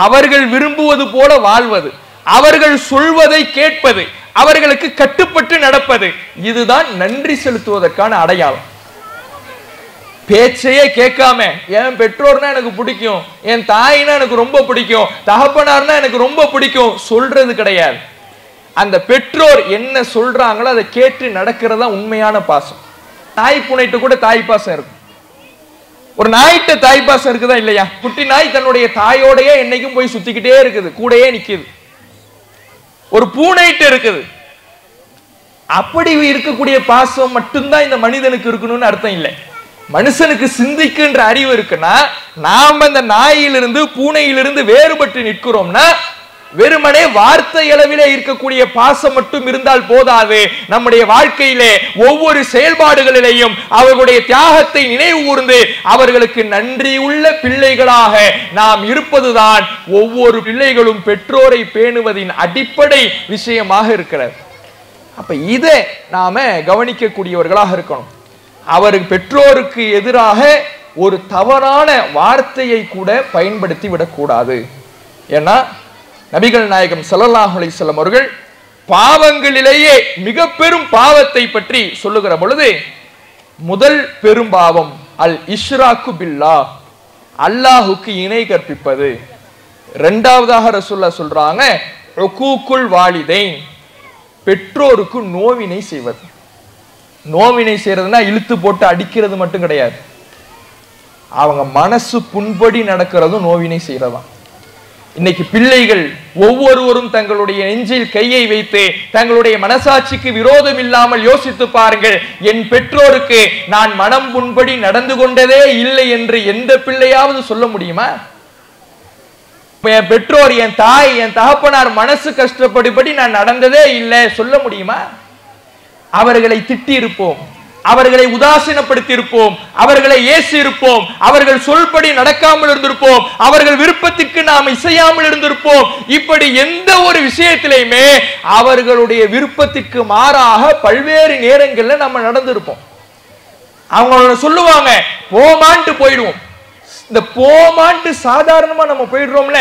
அவர்கள் விரும்புவது போல வாழ்வது, அவர்கள் சொல்வதை கேட்பது, அவர்களுக்கு கட்டுப்பட்டு நடப்பது, இதுதான் நன்றி செலுத்துவதற்கான அடையாளம். பேச்சையே கேட்காம என் பெற்றோர்னா எனக்கு பிடிக்கும், என் தாயினா எனக்கு ரொம்ப பிடிக்கும், தகப்பனார்னா எனக்கு ரொம்ப பிடிக்கும் சொல்றது கிடையாது. அந்த பெற்றோர் என்ன சொல்றாங்களோ அதை கேட்டு நடக்கிறதா உண்மையான பாசம். தாய் பூனைட்டு கூட தாய் பாசம் இருக்கும். ஒரு நாய்கிட்ட தாய் பாசம் இருக்குதா இல்லையா? குட்டி நாய் தன்னுடைய தாயோடையே என்னைக்கும் போய் சுத்திக்கிட்டே இருக்குது, கூடயே நிக்குது. ஒரு பூனைட்டு இருக்குது. அப்படி இருக்கக்கூடிய பாசம் மட்டும்தான் இந்த மனிதனுக்கு இருக்கணும்னு அர்த்தம் இல்லை. மனுஷனுக்கு சிந்திக்கின்ற அறிவு இருக்குன்னா, நாம இந்த நாயிலிருந்து பூனையிலிருந்து வேறுபட்டு நிற்கிறோம்னா, வெறுமனே வார்த்தை அளவிலே இருக்கக்கூடிய பாசம் மட்டும் இருந்தால் போதாது. நம்முடைய வாழ்க்கையிலே ஒவ்வொரு செயல்பாடுகளிலேயும் அவர்களுடைய தியாகத்தை நினைவு கூர்ந்து அவர்களுக்கு நன்றியுள்ள பிள்ளைகளாக நாம் இருப்பதுதான் ஒவ்வொரு பிள்ளைகளும் பெற்றோரை பேணுவதின் அடிப்படை விஷயமாக இருக்கிறது. அப்ப இதை நாம கவனிக்கக்கூடியவர்களாக இருக்கணும். அவருக்கு பெற்றோருக்கு எதிராக ஒரு தவறான வார்த்தையை கூட பயன்படுத்தி விடக்கூடாது. ஏன்னா நபிகள் நாயகம் ஸல்லல்லாஹு அலைஹி வஸல்லம் அவர்கள் பாவங்களிலேயே மிக பெரும் பாவத்தை பற்றி சொல்லுகிற பொழுது, முதல் பெரும் பாவம் அல் இஷ்ராக்கு பில்லாஹ், அல்லாஹுக்கு இணை கற்பிப்பது. இரண்டாவதாக ரசூலுல்லாஹ் சொல்றாங்க உகூக்குல் வாலிதைன், பெற்றோருக்கு நோவினை செய்வது. நோவினை செய்யறதுன்னா இழுத்து போட்டு அடிக்கிறது மட்டும் கிடையாது, அவங்க மனசு புண்படி நடக்கிறதும் நோவினை செய்யறதான். இன்னைக்கு பிள்ளைகள் ஒவ்வொருவரும் தங்களுடைய நெஞ்சில் கையை வைத்து தங்களுடைய மனசாட்சிக்கு விரோதம் இல்லாமல் யோசித்து பாருங்கள். என் பெற்றோருக்கு நான் மனம் புண்படி நடந்து கொண்டதே இல்லை என்று எந்த பிள்ளையாவது சொல்ல முடியுமா? என் பெற்றோர், என் தாய், என் தகப்பனார் மனசு கஷ்டப்படும்படி நான் நடந்ததே இல்லை சொல்ல முடியுமா? அவர்களை திட்டி இருப்போம், அவர்களை உதாசீனப்படுத்தி இருப்போம், அவர்களை ஏசி இருப்போம், அவர்கள் சொல்படி நடக்காமல் இருந்திருப்போம், அவர்கள் விருப்பத்திற்கு நாம் இசையாமல் இருந்திருப்போம். இப்படி எந்த ஒரு விஷயத்திலையுமே அவர்களுடைய விருப்பத்திற்கு மாறாக பல்வேறு நேரங்களில் நம்ம நடந்திருப்போம். அவங்களோட சொல்லுவாங்க போமான்ட்டு போயிடுவோம். இந்த போமான்ட்டு சாதாரணமா நம்ம போயிடுறோம்ல,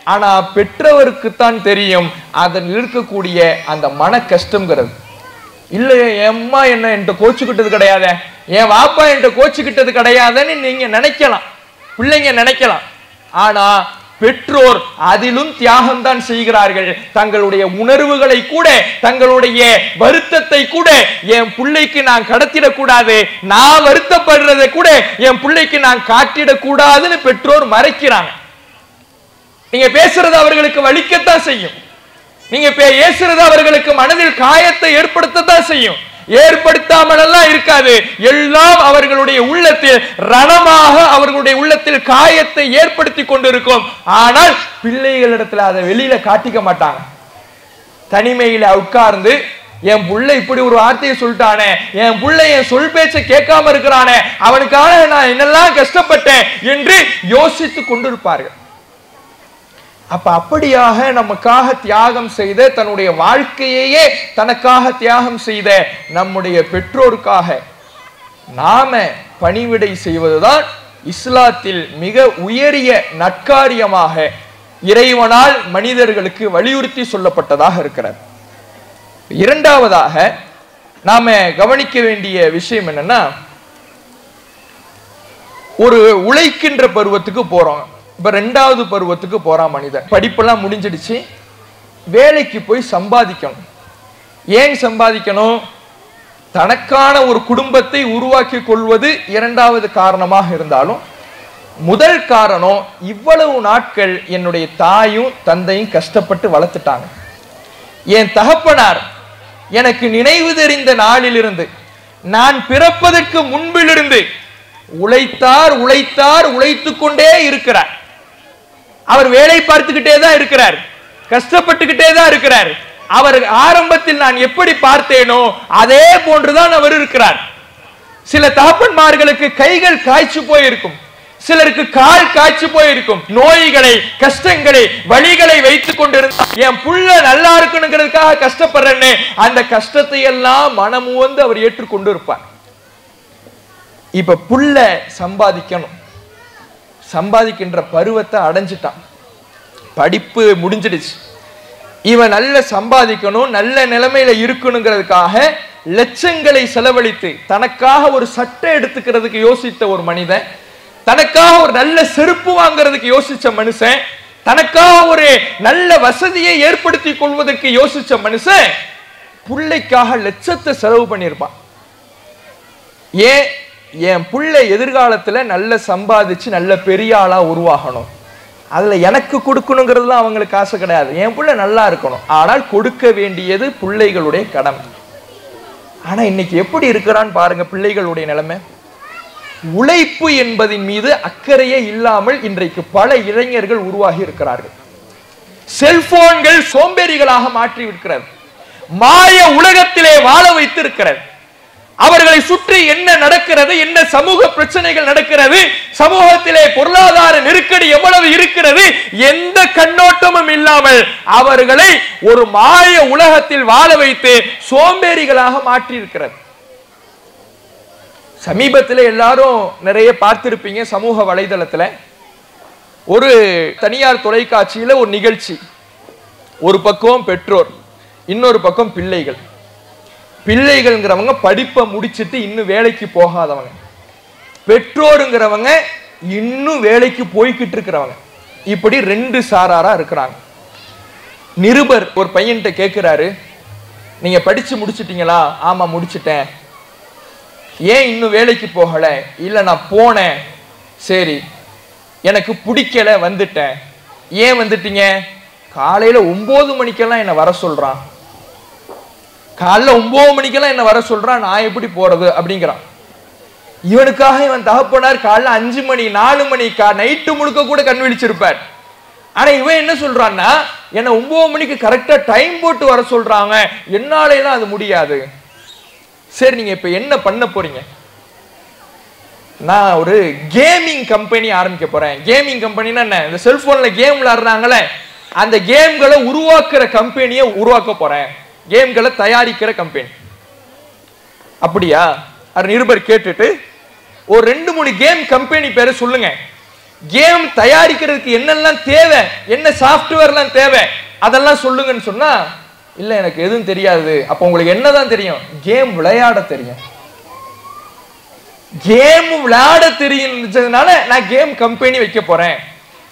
ஆனா பெற்றவருக்குத்தான் தெரியும் அதில் இருக்கக்கூடிய அந்த மன கஷ்டம்ங்கிறது. இல்லையே என் அம்மா என்ன என்கிட்ட கோச்சுக்கிட்டது கிடையாது, என் வாப்பா என்கிட்ட கோச்சுக்கிட்டது கிடையாதுன்னு நீங்க நினைக்கலாம், பிள்ளைங்க நினைக்கலாம். ஆனா பெற்றோர் அதிலும் தியாகம் தான் செய்கிறார்கள். தங்களுடைய உணர்வுகளை கூட, தங்களுடைய வருத்தத்தை கூட என் பிள்ளைக்கு நான் கடத்திடக்கூடாது, நான் வருத்தப்படுறதை கூட என் பிள்ளைக்கு நான் காட்டிடக்கூடாதுன்னு பெற்றோர் மறைக்கிறாங்க. நீங்க பேசுறது அவர்களுக்கு வலிக்கத்தான் செய்யும், நீங்க பேசுறது அவர்களுக்கு மனதில் காயத்தை ஏற்படுத்தத்தான் செய்யும். ஏற்படுத்தாமலெல்லாம் இருக்காது, எல்லாம் அவர்களுடைய உள்ளத்தில் ரணமாக அவர்களுடைய உள்ளத்தில் காயத்தை ஏற்படுத்தி கொண்டிருக்கும். ஆனால் பிள்ளைகளிடத்துல அதை வெளியில காட்டிக்க மாட்டாங்க. தனிமையில உட்கார்ந்து என் புள்ள இப்படி ஒரு வார்த்தையை சொல்லிட்டானே, என் புள்ள என் சொல் பேச்சை கேட்காம இருக்கிறானே, அவனுக்காக நான் என்னெல்லாம் கஷ்டப்பட்டேன் என்று யோசித்து கொண்டிருப்பார்கள். அப்ப அப்படியாக நமக்காக தியாகம் செய்த, தன்னுடைய வாழ்க்கையே தனக்காக தியாகம் செய்த நம்முடைய பெற்றோருக்காக நாம பணிவிடை செய்வதுதான் இஸ்லாத்தில் மிக உயரிய நற்காரியமாக இறைவனால் மனிதர்களுக்கு வலியுறுத்தி சொல்லப்பட்டதாக இருக்கிறது. இரண்டாவதாக நாம கவனிக்க வேண்டிய விஷயம் என்னன்னா, ஒரு உழைக்கின்ற பருவத்துக்கு போறோம். இப்ப ரெண்டாவது பருவத்துக்கு போறான் மனிதன். படிப்பெல்லாம் முடிஞ்சிடுச்சு, வேலைக்கு போய் சம்பாதிக்கணும். ஏன் சம்பாதிக்கணும்? தனக்கான ஒரு குடும்பத்தை உருவாக்கி கொள்வது இரண்டாவது காரணமாக இருந்தாலும், முதல் காரணம் இவ்வளவு நாட்கள் என்னுடைய தாயும் தந்தையும் கஷ்டப்பட்டு வளர்த்துட்டாங்க. என் தகப்பனார் எனக்கு நினைவு தெரிந்த நாளிலிருந்து, நான் பிறப்பதற்கு முன்பிலிருந்து உழைத்தார் உழைத்தார் உழைத்துக் கொண்டே இருக்கிறார். அவர் வேலை பார்த்துக்கிட்டே தான் இருக்கிறார், கஷ்டப்பட்டுக்கிட்டே தான் இருக்கிறார். அவர் ஆரம்பத்தில் நான் எப்படி பார்த்தேனோ அதே போன்றுதான் அவர் இருக்கிறார். சில தகப்பன்மார்களுக்கு கைகள் காய்ச்சி போயிருக்கும், சிலருக்கு கால் காய்ச்சி போயிருக்கும். நோய்களை, கஷ்டங்களை, வலிகளை வைத்துக் கொண்டிருந்தார். என் புள்ள நல்லா இருக்கணுங்கிறதுக்காக கஷ்டப்படுறேன்னு அந்த கஷ்டத்தை எல்லாம் மனமுவந்து அவர் ஏற்றுக்கொண்டு இருப்பார். இப்ப புள்ள சம்பாதிக்கணும், சம்பாதிக்கின்ற பருவத்தை அடைஞ்சிட்டான், படிப்பு முடிஞ்சிடுச்சு. இவன் நல்ல சம்பாதிக்கணும், நல்ல நிலைமையில இருக்கணுங்கிறதுக்காக லட்சங்களை செலவழித்து தனக்காக ஒரு சட்டை எடுத்துக்கிறதுக்கு யோசித்த ஒரு மனிதன், தனக்காக ஒரு நல்ல செருப்பு வாங்குறதுக்கு யோசிச்ச மனுஷன், தனக்காக ஒரு நல்ல வசதியை ஏற்படுத்தி கொள்வதற்கு யோசிச்ச மனுஷன் புள்ளைக்காக லட்சத்தை செலவு பண்ணியிருப்பான். ஏன்? என் புள்ளை எதிர்காலத்துல நல்ல சம்பாதிச்சு நல்ல பெரிய ஆளா உருவாகணும், அதுல எனக்கு கொடுக்கணுங்கிறதுலாம் அவங்களுக்கு ஆசை கிடையாது. என் பிள்ளை நல்லா இருக்கணும், ஆனால் கொடுக்க வேண்டியது பிள்ளைகளுடைய கடமை. ஆனா இன்னைக்கு எப்படி இருக்கிறான்னு பாருங்க பிள்ளைகளுடைய நிலைமை. உழைப்பு என்பதின் மீது அக்கறையே இல்லாமல் இன்றைக்கு பல இளைஞர்கள் உருவாகி இருக்கிறார்கள். செல்போன்கள் சோம்பேறிகளாக மாற்றி இருக்கிறது. மாய உலகத்திலே வாழ வைத்து இருக்கிறது. அவர்களை சுற்றி என்ன நடக்கிறது, என்ன சமூக பிரச்சனைகள் நடக்கிறது, சமூகத்திலே பொருளாதார நெருக்கடி எவ்வளவு இருக்கிறது, எந்த கண்ணோட்டமும் இல்லாமல் அவர்களை ஒரு மாய உலகத்தில் வாழ வைத்து சோம்பேறிகளாக மாற்றி இருக்கிறது. சமீபத்தில் எல்லாரும் நிறைய பார்த்திருப்பீங்க சமூக வலைதளத்துல. ஒரு தனியார் தொலைக்காட்சியில ஒரு நிகழ்ச்சி. ஒரு பக்கம் பெற்றோர், இன்னொரு பக்கம் பிள்ளைகள். பிள்ளைகள்ங்கிறவங்க படிப்பை முடிச்சிட்டு இன்னும் வேலைக்கு போகாதவங்க, பெற்றோருங்கிறவங்க இன்னும் வேலைக்கு போய்கிட்டு இருக்கிறவங்க. இப்படி ரெண்டு சாராரா இருக்கிறாங்க. நிருபர் ஒரு பையன்கிட்ட கேட்கிறாரு, நீங்க படிச்சு முடிச்சிட்டீங்களா? ஆமா முடிச்சிட்டேன். ஏன் இன்னும் வேலைக்கு போகல? இல்ல நான் போனேன். சரி, எனக்கு பிடிக்கல வந்துட்டேன். ஏன் வந்துட்டீங்க? காலையில 9 மணிக்கெல்லாம் என்ன வர சொல்றான். காலைல 9 மணிக்கெல்லாம் என்ன வர சொல்றான், நான் எப்படி போறது அப்படிங்கிறான். இவனுக்காக இவன் தகப்பனார் காலைல 5 மணி 4 மணி நைட்டு முழுக்க கூட கண் விழிச்சிருப்பார். ஆனா இவன் என்ன சொல்றான்னா, என்ன 9 மணிக்கு கரெக்டா டைம் போட்டு வர சொல்றாங்க, என்னாலலாம் அது முடியாது. சரி, நீங்க இப்ப என்ன பண்ண போறீங்க? நான் ஒரு கேமிங் கம்பெனி ஆரம்பிக்க போறேன். கேமிங் கம்பெனினா என்ன? இந்த செல்போன்ல கேம் விளையாடுறாங்களே, அந்த கேம்களை உருவாக்குற கம்பெனியை உருவாக்க போறேன். கேம்களை தயாரிக்கிற கம்பெனி. அப்படியா? அது நிருபர் கேட்டுட்டு, ஒரு 2-3 கேம் கம்பெனி பேரை சொல்லுங்க. கேம் தயாரிக்கிறதுக்கு என்னெல்லாம் தேவை, என்ன சாஃப்ட்வேர்லாம் தேவை, அதெல்லாம் சொல்லுங்கன்னு சொன்னா, இல்ல எனக்கு எதுவும் தெரியாது. அப்ப உங்களுக்கு என்னதான் தெரியும்? கேம் விளையாட தெரியும். கேம் விளையாட தெரியும்ன்றதுனால நான் கேம் கம்பெனி வைக்க போறேன்.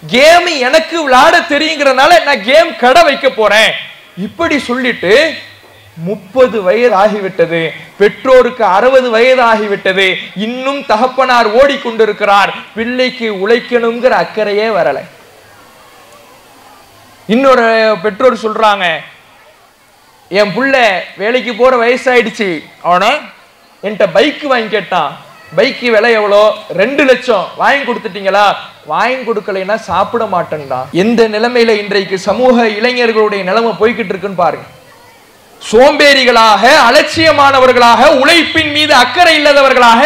கேம் எனக்கு விளையாட தெரியுங்கிறதுனால நான் கேம் கடை வைக்க போறேன். இப்படி சொல்லிட்டு 30 வயது ஆகிவிட்டது, பெற்றோருக்கு 60 வயது ஆகிவிட்டது, இன்னும் தகப்பனார் ஓடிக்கொண்டிருக்கிறார். பிள்ளைக்கு உழைக்கணுங்கிற அக்கறையே வரல. இன்னொரு பெற்றோர் சொல்றாங்க, என் புள்ள வேலைக்கு போற வயசாயிடுச்சு, அவன என்கிட்ட பைக் வாங்கி கேட்டான். பைக்கு விலை எவ்வளோ? 2 லட்சம். வாங்கி கொடுத்துட்டீங்களா? வாங்கி கொடுக்கலைன்னா சாப்பிட மாட்டேன்டா. எந்த நிலைமையில இன்றைக்கு சமூக இளைஞர்களுடைய நிலைமை போய்கிட்டு இருக்குன்னு பாருங்க. சோம்பேறிகளாக, அலட்சியமானவர்களாக, உழைப்பின் மீது அக்கறை இல்லாதவர்களாக,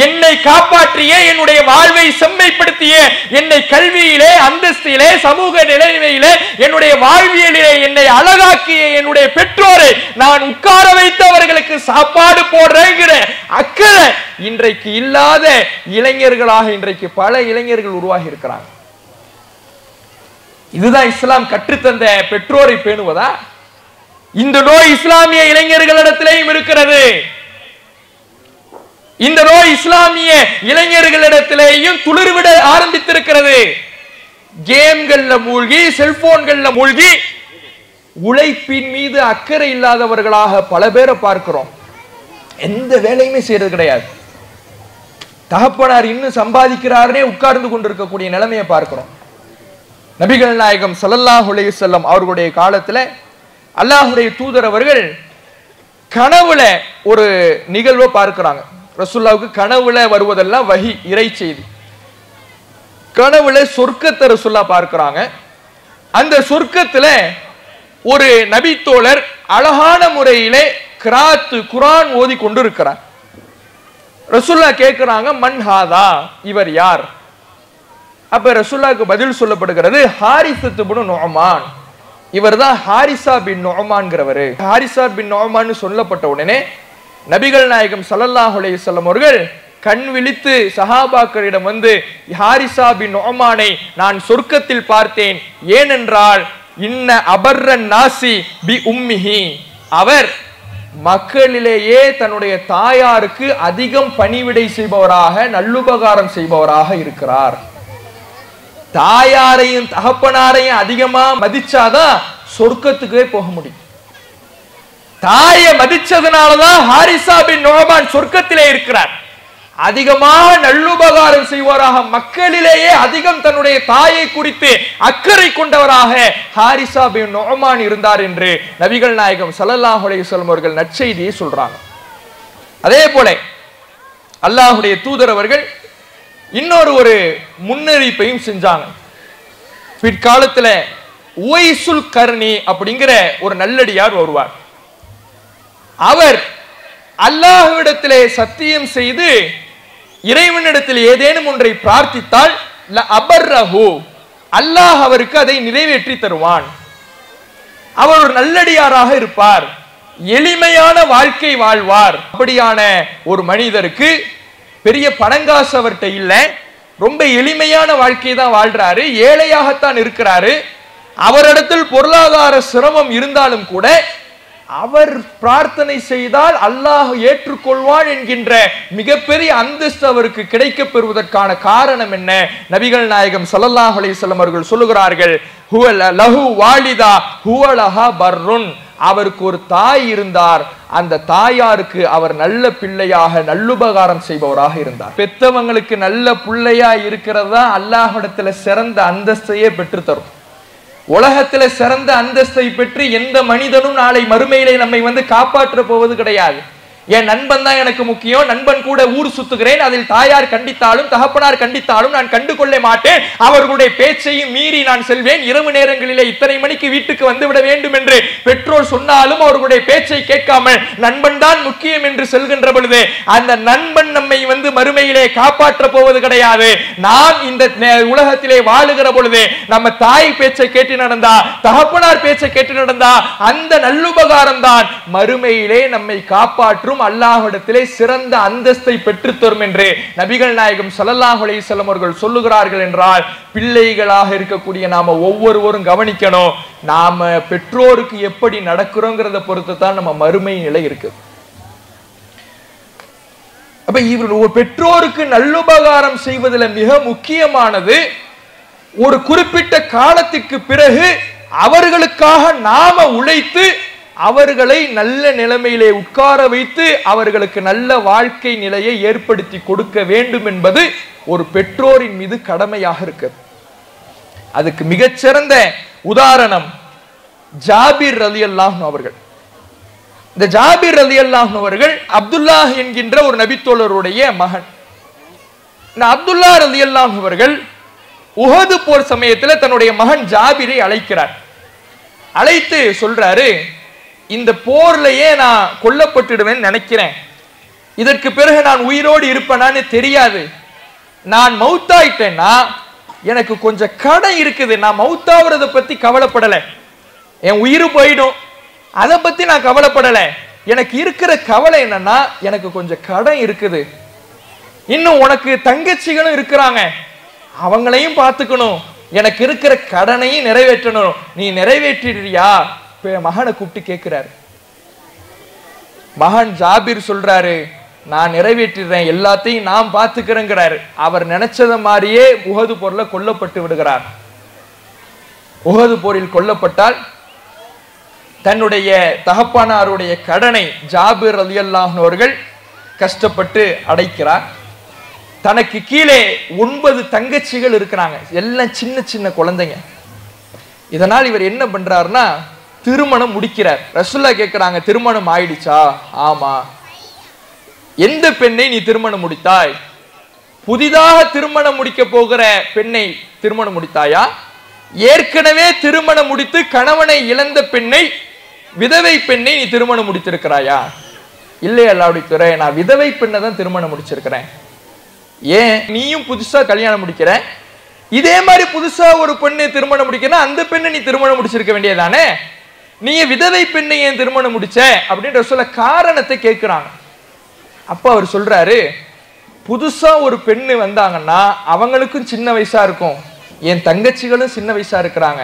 என்னை காப்பாற்றிய, என்னுடைய வாழ்வை செம்மைப்படுத்திய, என்னை கல்வியிலே, அந்தஸ்திலே, சமூக நிலைமையிலே, என்னுடைய வாழ்வியலிலே என்னை அழகாக்கிய என்னுடைய பெற்றோரை நான் உட்கார வைத்தவர்களுக்கு சாப்பாடு போடுறேங்கிற அக்கறை இன்றைக்கு இல்லாத இளைஞர்களாக இன்றைக்கு பல இளைஞர்கள் உருவாகி இருக்கிறாங்க. இதுதான் இஸ்லாம் கற்றுத்தந்த பெற்றோரை பேணுவதா? இந்த நோய் இஸ்லாமிய இளைஞர்களிடத்திலேயும் இருக்கிறது. இந்த நோய் இஸ்லாமிய இளைஞர்களிடத்திலேயும் துளிர்விட ஆரம்பித்திருக்கிறது. கேம்கள்ல மூழ்கி, செல்போன்கள்ல மூழ்கி, உழைப்பின் மீது அக்கறை இல்லாதவர்களாக பல பேரை பார்க்கிறோம். எந்த வேலையுமே செய்யறது கிடையாது. தகப்பனார் இன்னும் சம்பாதிக்கிறாரே உட்கார்ந்து கொண்டிருக்கக்கூடிய நிலைமையை பார்க்கிறோம். நபிகள் நாயகம் ஸல்லல்லாஹு அலைஹி வஸல்லம் அவர்களுடைய காலத்துல அல்லாஹ்வுடைய தூதர் அவர்கள் கனவுல ஒரு நிகழ்வை பார்க்கிறாங்க. ரசூலுல்லாஹ்வுக்கு கனவுல வருவதெல்லாம் வஹி, இறை செய்தி. கனவுல சொர்க்கத்தை ரசூலுல்லாஹ் பார்க்கிறாங்க. அந்த சொர்க்கத்துல ஒரு நபித்தோழர் அழகான முறையிலே கிராத் குர்ஆன் ஓதி கொண்டு இருக்கிறார். ரசூலுல்லாஹ் கேட்கிறாங்க, மன் ஹாதா, இவர் யார்? அப்ப ரசூலுல்லாஹ்வுக்கு பதில் சொல்லப்படுகிறது, ஹாரிஸத் இப்னு நுஅமான், இவர்தான் ஹாரிசா பின் நுஅமான்கிறவர். ஹாரிசா பின் நுஅமான் சொல்லப்பட்ட உடனே நபிகள் நாயகம் ஸல்லல்லாஹு அலைஹி வஸல்லம் அவர்கள் கண் விழித்து சஹாபாக்களிடம் வந்து, ஹாரிசா பின் நுஅமானை நான் சொர்க்கத்தில் பார்த்தேன். ஏனென்றால் இன்ன அபர்ரன் நாசி பி உம்மிஹி, அவர் மக்களிலேயே தன்னுடைய தாயாருக்கு அதிகம் பணிவிடை செய்பவராக, நல்லுபகாரம் செய்பவராக இருக்கிறார். தாயாரையும் தகப்பனாரையும் அதிகமா மதிச்சாதான் சொர்க்கத்துக்கே போக முடியும். தாயை மதிச்சதுனாலதான் ஹாரிசா பின் நுஅமான் சொர்க்கத்திலே இருக்கிறார். அதிகமாக நல்லுபகாரம் செய்வாராக, மக்களிலேயே அதிகம் தன்னுடைய தாயை குறித்து அக்கறை கொண்டவராக ஹாரிசா பின் நுஅமான் இருந்தார் என்று நபிகள் நாயகம் ஸல்லல்லாஹு அலைஹி வஸல்லம் அவர்கள் நற்செய்தியை சொல்றாங்க. அதே போல அல்லாஹ்வுடைய தூதர் அவர்கள் இன்னொரு முன்னறிவிப்பையும் செஞ்சாங்க. பிற்காலத்துல உவைசுல் கர்னி அப்படிங்கிற ஒரு நல்லடியார் வருவார். அவர் அல்லாஹ்விடத்திலே சத்தியம் செய்து இறைவனிடத்தில் ஏதேனும் ஒன்றை பிரார்த்தித்தால் அபர்ரஹு, அல்லாஹ் அவருக்கு அதை நிறைவேற்றி தருவான். அவர் ஒரு நல்லடியாராக இருப்பார், எளிமையான வாழ்க்கை வாழ்வார். அப்படியான ஒரு மனிதருக்கு பெரிய பணங்காசு அவர்கிட்ட இல்ல, ரொம்ப எளிமையான வாழ்க்கை தான் வாழ்றாரு, ஏழையாகத்தான் இருக்கிறாரு. அவரிடத்தில் பொருளாதார சிரமம் இருந்தாலும் கூட அவர் பிரார்த்தனை செய்தால் அல்லாஹ் ஏற்றுக்கொள்வான் என்கின்ற மிகப்பெரிய அந்தஸ்து அவருக்கு கிடைக்கப் பெறுவதற்கான காரணம் என்ன? நபிகள் நாயகம் ஸல்லல்லாஹு அலைஹி வஸல்லம் அவர்கள் சொல்லுகிறார்கள், ஹுவ லஹு வாலிதா ஹுவ லஹா பர்ருன். அவருக்கு ஒரு தாய் இருந்தார், அந்த தாயாருக்கு அவர் நல்ல பிள்ளையாக நல்லுபகாரம் செய்பவராக இருந்தார். பெத்தவங்களுக்கு நல்ல பிள்ளையா இருக்கிறதா அல்லாஹ்விடத்துல சிறந்த அந்தஸ்தையே பெற்று தரும். உலகத்துல சிறந்த அந்தஸ்தை பெற்று எந்த மனிதனும் நாளை மறுமையிலே நம்மை காப்பாற்ற போவது கிடையாது. என் நண்பன் தான் எனக்கு முக்கியம், நண்பன் கூட ஊர் சுத்துகிறேன், அதில் தாயார் கண்டித்தாலும் தகப்பனார் கண்டித்தாலும் நான் கண்டு கொள்ள மாட்டேன், அவர்களுடைய பேச்சையும் மீறி நான் செல்வேன், இரவு நேரங்களிலே இத்தனை மணிக்கு வீட்டுக்கு வந்துவிட வேண்டும் என்று பெற்றோர் சொன்னாலும் அவர்களுடைய பேச்சை கேட்காமல் நண்பன் தான் முக்கியம் என்று செல்கின்ற பொழுது அந்த நண்பன் நம்மை மறுமையிலே காப்பாற்ற போவது கிடையாது. நாம் இந்த உலகத்திலே வாழுகிற பொழுது நம்ம தாய் பேச்சை கேட்டு நடந்தா, தகப்பனார் பேச்சை கேட்டு நடந்தா, அந்த நல்லுபகாரம் தான் மறுமையிலே நம்மை காப்பாற்றும், அல்லாஹ்விடத்திலே சிறந்த அந்தஸ்தை பெற்றுத் தரும் என்று நபிகள் நாயகம் ஸல்லல்லாஹு அலைஹி வஸல்லம் அவர்கள் சொல்லுகிறார்கள். என்றால் பிள்ளைகளாக இருக்கக்கூடிய நாம ஒவ்வொருவரும் கவனிக்கணும், நாம பெற்றோருக்கு எப்படி நடக்கிறோங்கிறத பொறுத்து தான் நம்ம மறுமை நிலை இருக்கு. அப்ப இவர் பெற்றோருக்கு நல்லுபகாரம் செய்வதில் மிக முக்கியமானது, ஒரு குறிப்பிட்ட காலத்திற்கு பிறகு அவர்களுக்காக நாம உழைத்து அவர்களை நல்ல நிலைமையிலே உட்கார வைத்து அவர்களுக்கு நல்ல வாழ்க்கை நிலையை ஏற்படுத்தி கொடுக்க வேண்டும் என்பது ஒரு பெற்றோரின் மீது கடமையாக இருக்கிறது. அதுக்கு மிகச்சிறந்த உதாரணம் ஜாபிர் ரலியல்லாஹு அவர்கள். இந்த ஜாபிர் ரலியல்லாஹு அவர்கள் அப்துல்லாஹ் என்கின்ற ஒரு நபித்தோழருடைய மகன். இந்த அப்துல்லாஹ் ரலியல்லாஹு அவர்கள் உஹது போர் சமயத்தில் தன்னுடைய மகன் ஜாபிரை அழைக்கிறார். அழைத்து சொல்றாரு, இந்த போர்லயே நான் கொல்லப்பட்டுடுவேன் நினைக்கிறேன், இதற்கு பிறகு நான் உயிரோடு இருப்பேனான்னு தெரியாது, நான் மௌத்தாயிட்டேன்னா எனக்கு கொஞ்சம் கடன் இருக்குது, நான் மௌத்தாவதை பத்தி கவலைப்படல, என் உயிர் போயிடும் அதை பத்தி நான் கவலைப்படல, எனக்கு இருக்கிற கவலை என்னன்னா எனக்கு கொஞ்சம் கடன் இருக்குது, இன்னும் உனக்கு தங்கச்சிகளும் இருக்கிறாங்க அவங்களையும் பார்த்துக்கணும், எனக்கு இருக்கிற கடனையும் நிறைவேற்றணும், நீ நிறைவேற்றிடுறியா? மகனை கூப்பிட்டு கேட்கிறாரு. மகன் ஜாபிர் சொல்றாரு, நான் நிறைவேற்றிடுறேன், எல்லாத்தையும் நான் பார்த்துக்கிறேங்கிறாரு. அவர் நினைச்சத மாதிரியே உஹது போர்ல கொல்லப்பட்டு விடுகிறார். உஹது போரில் கொல்லப்பட்டால் தன்னுடைய தகப்பனாருடைய கடனை ஜாபிர் ரலியல்லாஹு அவர்கள் கஷ்டப்பட்டு அடைக்கிறார். தனக்கு கீழே 9 தங்கச்சிகள் இருக்கிறாங்க, எல்லாம் சின்ன சின்ன குழந்தைங்க. இதனால் இவர் என்ன பண்றாருன்னா திருமணம் முடிக்கிறார். ரசூலுல்லாஹ் கேட்கிறாங்க, திருமணம் ஆயிடுச்சா? ஆமா. எந்த பெண்ணை நீ திருமணம் முடித்தாய்? புதிதாக திருமணம் முடிக்க போகிற பெண்ணை திருமணம் முடித்தாயா? ஏற்கனவே திருமணம் முடித்து கணவனை இழந்த பெண்ணை, விதவை பெண்ணை நீ திருமணம் முடித்திருக்கிறாயா? இல்லை அல்லாஹ்வுடைய தூதரே, நான் விதவை பெண்ணை தான் திருமணம் முடிச்சிருக்கிறேன். ஏன் நீயும் புதுசா கல்யாணம் முடிக்கிற, இதே மாதிரி புதுசா ஒரு பெண்ணை திருமணம் முடிக்கணும், அந்த பெண்ணை நீ திருமணம் முடிச்சிருக்க வேண்டியதானே, நீ விதவை பெண்ணை ஏன் திருமணம் முடிச்ச அப்படின்ற சொல்ல காரணத்தை கேட்கிறாங்க. அப்ப அவர் சொல்றாரு, புதுசா ஒரு பெண்ணு வந்தாங்கன்னா அவங்களுக்கும் சின்ன வயசா இருக்கும், என் தங்கச்சிகளும் சின்ன வயசா இருக்கிறாங்க,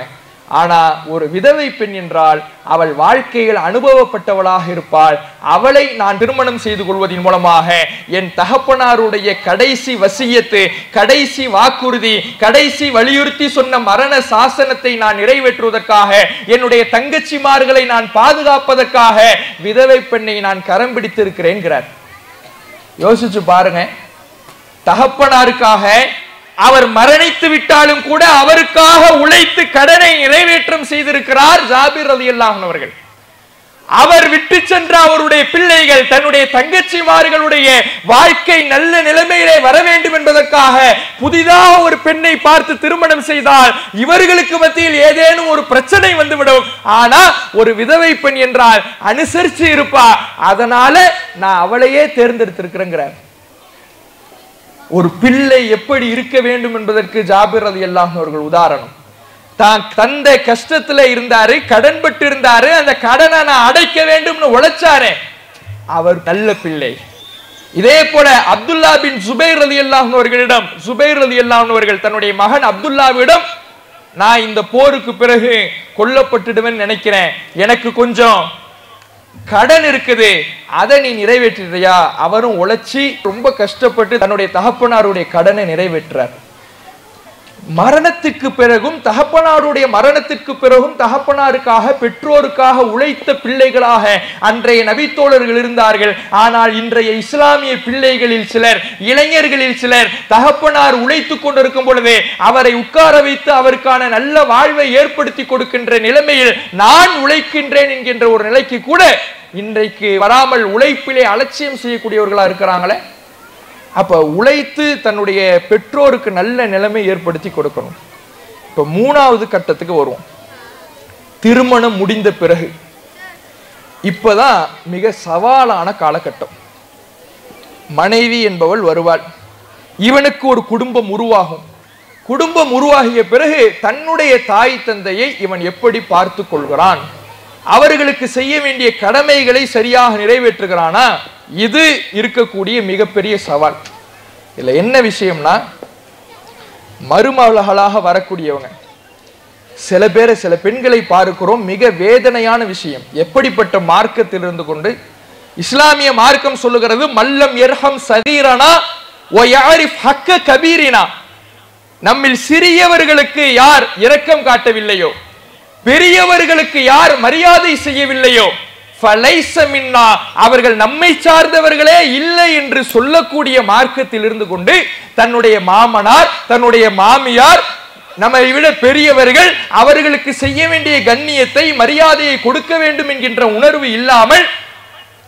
ஆனா ஒரு விதவை பெண் என்றால் அவள் வாழ்க்கையில் அனுபவப்பட்டவளாக இருப்பாள், அவளை நான் திருமணம் செய்து கொள்வதன் மூலமாக என் தகப்பனாருடைய கடைசி வசியத்து, கடைசி வாக்குறுதி, கடைசி வலியுறுத்தி சொன்ன மரண சாசனத்தை நான் நிறைவேற்றுவதற்காக, என்னுடைய தங்கச்சிமார்களை நான் பாதுகாப்பதற்காக விதவை பெண்ணை நான் கரம் பிடித்திருக்கிறேன்கிறார். யோசிச்சு பாருங்க, தகப்பனாருக்காக அவர் மரணித்து விட்டாலும் கூட அவருக்காக உழைத்து கடனை நிறைவேற்றம் செய்திருக்கிறார் ஜாபிர் ரலியல்லாஹு அன்ஹு அவர்கள். அவர் விட்டு சென்ற அவருடைய பிள்ளைகள், தன்னுடைய தங்கச்சிமார்களுடைய வாழ்க்கை நல்ல நிலைமையிலே வர வேண்டும் என்பதற்காக புதிதாக ஒரு பெண்ணை பார்த்து திருமணம் செய்தால் இவர்களுக்கு மத்தியில் ஏதேனும் ஒரு பிரச்சனை வந்துவிடும். ஆனா ஒரு விதவை பெண் என்றால் அனுசரிச்சு இருப்பா, அதனால நான் அவளையே தேர்ந்தெடுத்திருக்கிறேங்கிறார். ஒரு பிள்ளை எப்படி இருக்க வேண்டும் என்பதற்கு ஜாபிர் ரலியல்லாஹு அன்ஹு அவர்கள் உதாரணம். தான் தந்த கஷ்டத்துல இருந்தாரு, கடன் பட்டு இருந்தாரு, அந்த கடனை நான் அடைக்க வேண்டும்னு உழைச்சாரே, அவர் நல்ல பிள்ளை. இதே போல அப்துல்லா பின் ஜுபைர் ரலியல்லாஹு அன்ஹு அவர்களிடம், ஜுபைர் ரலியல்லாஹு அன்ஹு அவர்கள் தன்னுடைய மகன் அப்துல்லாவிடம், நான் இந்த போருக்கு பிறகு கொல்லப்பட்டுடுவேன் நினைக்கிறேன், எனக்கு கொஞ்சம் கடன் இருக்குது, அதை நீ நிறைவேற்றியா? அவரும் உழைச்சி ரொம்ப கஷ்டப்பட்டு தன்னுடைய தகப்பனாருடைய கடனை நிறைவேற்றார். மரணத்துக்கு பிறகும், தகப்பனாருடைய மரணத்திற்கு பிறகும் தகப்பனாருக்காக பெற்றோருக்காக உழைத்த பிள்ளைகளாக அன்றைய நபித்தோழர்கள் இருந்தார்கள். ஆனால் இன்றைய இஸ்லாமிய பிள்ளைகளில் சிலர், இளைஞர்களில் சிலர் தகப்பனார் உழைத்துக் கொண்டிருக்கும் பொழுது அவரை உட்கார வைத்து அவருக்கான நல்ல வாழ்வை ஏற்படுத்தி கொடுக்கின்ற நிலைமையில் நான் உழைக்கின்றேன் என்கின்ற ஒரு நிலைக்கு கூட இன்றைக்கு வராமல் உழைப்பிலே அலட்சியம் செய்யக்கூடியவர்களா இருக்கிறாங்களே. அப்ப உழைத்து தன்னுடைய பெற்றோருக்கு நல்ல நிலைமை ஏற்படுத்தி கொடுக்கணும். இப்ப மூணாவது கட்டத்துக்கு வருவோம். திருமணம் முடிந்த பிறகு இப்பதான் மிக சவாலான காலகட்டம். மனைவி என்பவள் வருவாள், இவனுக்கு ஒரு குடும்பம் உருவாகும். குடும்பம் உருவாகிய பிறகு தன்னுடைய தாய் தந்தையை இவன் எப்படி பார்த்து கொள்கிறான், அவர்களுக்கு செய்ய வேண்டிய கடமைகளை சரியாக நிறைவேற்றுகிறானா, இது இருக்கக்கூடிய மிகப்பெரிய சவால். இதுல என்ன விஷயம்னா, மருமகளாக வரக்கூடியவங்க சில பேரை, சில பெண்களை பார்க்கிறோம், மிக வேதனையான விஷயம். எப்படிப்பட்ட மார்க்கத்தில் இருந்து கொண்டு இஸ்லாமிய மார்க்கம் சொல்லுகிறது, மல்லம் யர்ஹம் சகீரனா வ யஅரிஃப் ஹக்க கபீரினா, நம்மில் சிறியவர்களுக்கு யார் இரக்கம் காட்டவில்லையோ, பெரியவர்களுக்கு யார் மரியாதை செய்யவில்லையோ, அவர்கள் நம்மை சார்ந்தவர்களே இல்லை என்று சொல்லக்கூடிய மார்க்கத்தில் இருந்து கொண்டு தன்னுடைய மாமனார், தன்னுடைய மாமியார், நம்மை விட பெரியவர்கள், அவர்களுக்கு செய்ய வேண்டிய கண்ணியத்தை மரியாதையை கொடுக்க வேண்டும் என்கின்ற உணர்வு இல்லாமல்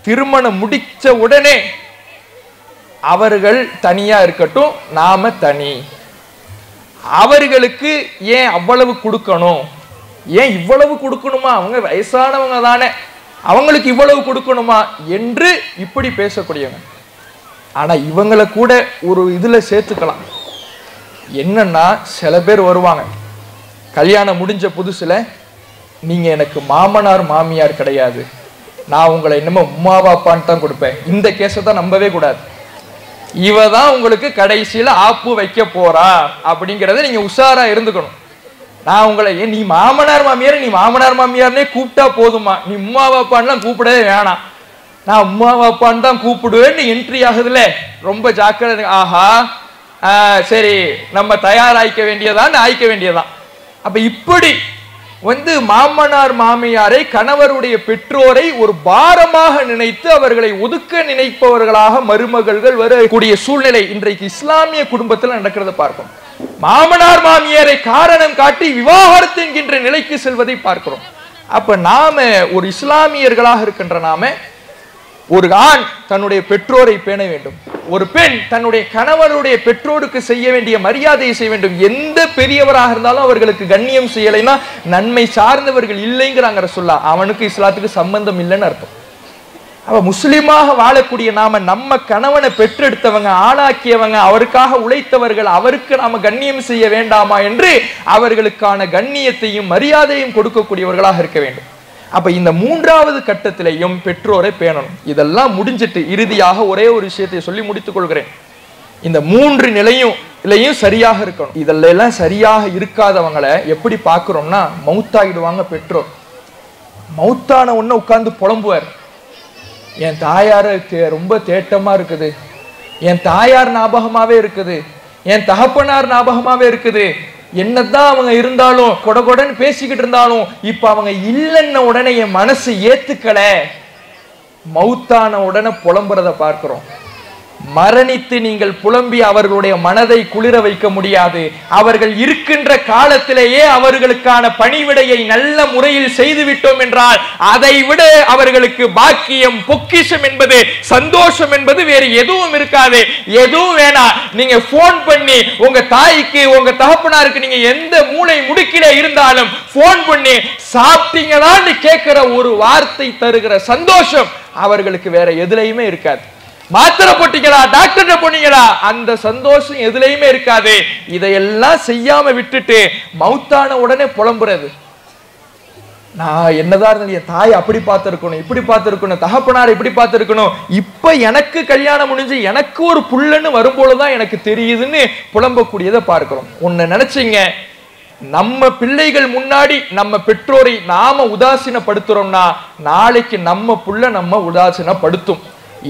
திருமணம் முடிச்ச உடனே அவர்கள் தனியா இருக்கட்டும், நாம தனி, அவர்களுக்கு ஏன் அவ்வளவு கொடுக்கணும், ஏன் இவ்வளவு கொடுக்கணுமா, அவங்க வயசானவங்க தானே, அவங்களுக்கு இவ்வளவு கொடுக்கணுமா என்று இப்படி பேசக்கூடியவங்க. ஆனா இவங்களை கூட ஒரு இதுல சேர்த்துக்கலாம். என்னன்னா, சில பேர் வருவாங்க கல்யாணம் முடிஞ்ச புதுசுல, நீங்க எனக்கு மாமனார் மாமியார் கிடையாது, நான் உங்களை என்னமோ உம்மா பாப்பான்னு தான் கொடுப்பேன். இந்த கேஸை தான் நம்பவே கூடாது. இவ தான் உங்களுக்கு கடைசியில ஆப்பு வைக்க போறா அப்படிங்கறத நீங்க உஷாரா இருந்துக்கணும். நான் உங்களை நீ மாமனார் மாமியார், நீ மாமனார் மாமியார்னே கூப்பிட்டா போதுமா, நீ உம்மா பாப்பான்லாம் கூப்பிடவே வேணாம், நான் உம்மா பாப்பான்னு தான் கூப்பிடுவேன்னு என்ட்ரி ஆகுதுல, ரொம்ப ஜாக்கிரதை. ஆஹா, சரி, நம்ம தயாராய்க்க வேண்டியதான், ஆய்க்க வேண்டியதான். அப்ப இப்படி மாமனார் மாமியாரை, கணவருடைய பெற்றோரை ஒரு பாரமாக நினைத்து அவர்களை ஒதுக்க நினைப்பவர்களாக மருமகள்கள் வரக்கூடிய சூழ்நிலை இன்றைக்கு இஸ்லாமிய குடும்பத்தில் நடக்கிறத பார்க்கும். மாமனார் மாமியாரை காரணம் காட்டி விவாகரத்து என்கின்ற நிலைக்கு செல்வதை பார்க்கிறோம். அப்ப நாம ஒரு இஸ்லாமியர்களாக இருக்கின்ற நாம, ஒரு ஆண் தன்னுடைய பெற்றோரை பேண வேண்டும், ஒரு பெண் தன்னுடைய கணவருடைய பெற்றோருக்கு செய்ய வேண்டிய மரியாதையை செய்ய வேண்டும். எந்த பெரியவராக இருந்தாலும் அவர்களுக்கு கண்ணியம் செய்யலைன்னா நன்மை சார்ந்தவர்கள் இல்லைங்கிறாங்க ரசூலுல்லாஹ். அவனுக்கு இஸ்லாத்துக்கு சம்பந்தம் இல்லைன்னு அர்த்தம். அப்ப முஸ்லிமாக வாழக்கூடிய நாம, நம்ம கணவனை பெற்றெடுத்தவங்க, ஆளாக்கியவங்க, அவருக்காக உழைத்தவர்கள், அவருக்கு நாம கண்ணியம் செய்ய வேண்டாமா என்று அவர்களுக்கான கண்ணியத்தையும் மரியாதையும் கொடுக்கக்கூடியவர்களாக இருக்க வேண்டும். அப்ப இந்த மூன்றாவது கட்டத்திலையும் பெற்றோரை பேணணும். இதெல்லாம் முடிஞ்சிட்டு இறுதியாக ஒரே ஒரு விஷயத்தை சொல்லி முடித்துக் கொள்கிறேன். இந்த மூன்று நிலையும் சரியாக இருக்கணும். இதெல்லாம் சரியாக இருக்காதவங்களை எப்படி பார்க்கிறோம்னா, மௌத்தாகிடுவாங்க பெற்றோர். மௌத்தான உடனே உட்கார்ந்து புலம்புவார், என் தாயார ரொம்ப தேட்டமா இருக்குது, என் தாயார் ஞாபகமாவே இருக்குது, என் தகப்பனார் ஞாபகமாவே இருக்குது, என்னதான் அவங்க இருந்தாலும் கொடகொடன்னு பேசிக்கிட்டு இருந்தாலும் இப்ப அவங்க இல்லைன்ன உடனே என் மனசு ஏத்துக்கல. மௌத்தான உடனே புலம்புறத பார்க்கிறோம். மரணித்து நீங்கள் புலம்பி அவர்களுடைய மனதை குளிர வைக்க முடியாது. அவர்கள் இருக்கின்ற காலத்திலேயே அவர்களுக்கான பணிவிடையை நல்ல முறையில் செய்துவிட்டோம் என்றால் அதை விட அவர்களுக்கு பாக்கியம், பொக்கிஷம் என்பது, சந்தோஷம் என்பது வேறு எதுவும் இருக்காது. எதுவும் வேணாம், நீங்க போன் பண்ணி உங்க தாய்க்கு, உங்க தகப்பனாருக்கு, நீங்க எந்த மூளை முடுக்கில இருந்தாலும் போன் பண்ணி சாப்பிட்டீங்களான்னு கேட்கிற ஒரு வார்த்தை தருகிற சந்தோஷம் அவர்களுக்கு வேற எதுலையுமே இருக்காது. மாத்திரை போட்டீங்களா, டாக்டர் போனீங்களா, அந்த சந்தோஷம் எதுலையுமே இருக்காது. இதையெல்லாம் செய்யாம விட்டுட்டு மௌத்தான உடனே புலம்புறது. நான் என்னதான் இருந்தாலும் என் தாய் அப்படி பார்த்திருக்கணும், இப்படி பார்த்திருக்கணும், தகப்பனார் இப்படி பார்த்திருக்கணும், இப்ப எனக்கு கல்யாணம் முடிஞ்சு எனக்கு ஒரு புள்ளன்னு வரும்போதுதான் எனக்கு தெரியுதுன்னு புலம்பக்கூடியதை பார்க்கிறோம். ஒன்னு நினைச்சீங்க, நம்ம பிள்ளைகள் முன்னாடி நம்ம பெற்றோரை நாம உதாசீனப்படுத்துறோம்னா நாளைக்கு நம்ம புள்ள நம்ம உதாசீனப்படுத்தும்.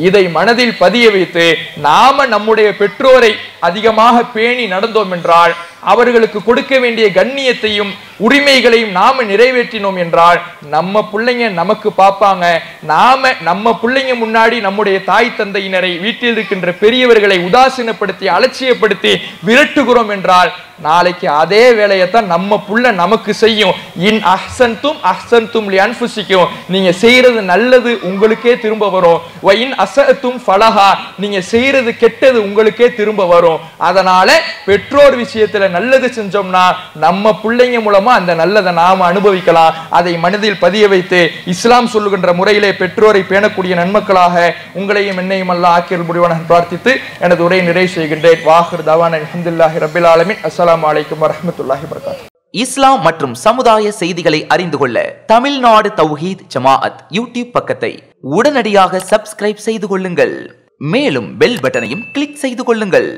இதை மனதில் பதிய வைத்து நாம நம்முடைய பெற்றோரை அதிகமாக பேணி நடந்தோம் என்றால், அவர்களுக்கு கொடுக்க வேண்டிய கண்ணியத்தையும் உரிமைகளையும் நாம நிறைவேற்றினோம் என்றால் நம்ம பிள்ளைங்க நமக்கு பார்ப்பாங்க. நாம நம்ம பிள்ளைங்க முன்னாடி நம்முடைய தாய் தந்தையினரை, வீட்டில் இருக்கின்ற பெரியவர்களை உதாசீனப்படுத்தி அலட்சியப்படுத்தி விரட்டுகிறோம் என்றால் நாளைக்கு அதே வேலையைத்தான் நம்ம புள்ள நமக்கு செய்யும். இன் அஹ்சன்தும் அஹ்சன்தும் லிஅன்ஃபுசிக்கும், நீங்க செய்யறது நல்லது உங்களுக்கே திரும்ப வரும். வ இன் அஸஅதும் ஃபலஹா, நீங்க செய்யறது கெட்டது உங்களுக்கே திரும்ப வரும். அதனால பெற்றோர் விஷயத்துல நல்லது செஞ்சோம்னா நம்ம பிள்ளைங்க மூலமா அந்த நல்லதை நாம அனுபவிக்கலாம். அதை மனதில் பதிய வைத்து இஸ்லாம் சொல்லுகின்ற முறையிலே பெற்றோரை பேணக்கூடிய நன்மக்களாக உங்களையும் என்னையும் அல்லாஹ் ஆக்கியல் முடிவான பிரார்த்தித்து எனது உரையை நிறைவு செய்கின்றேன். வாஹிர் தவானா அல்ஹம்துலில்லாஹி ரப்பில் ஆலமீன். அஸ்ஸலாமு அலைக்கும் வரஹ்மத்துல்லாஹி வபரகாத்துஹு. இஸ்லாம் மற்றும் சமுதாய செய்திகளை அறிந்து கொள்ள தமிழ்நாடு தௌஹீத் ஜமாஅத் யூடியூப் பக்கத்தை உடனடியாக சப்ஸ்கிரைப் செய்து கொள்ளுங்கள். மேலும் பெல் பட்டனையும் கிளிக் செய்து கொள்ளுங்கள்.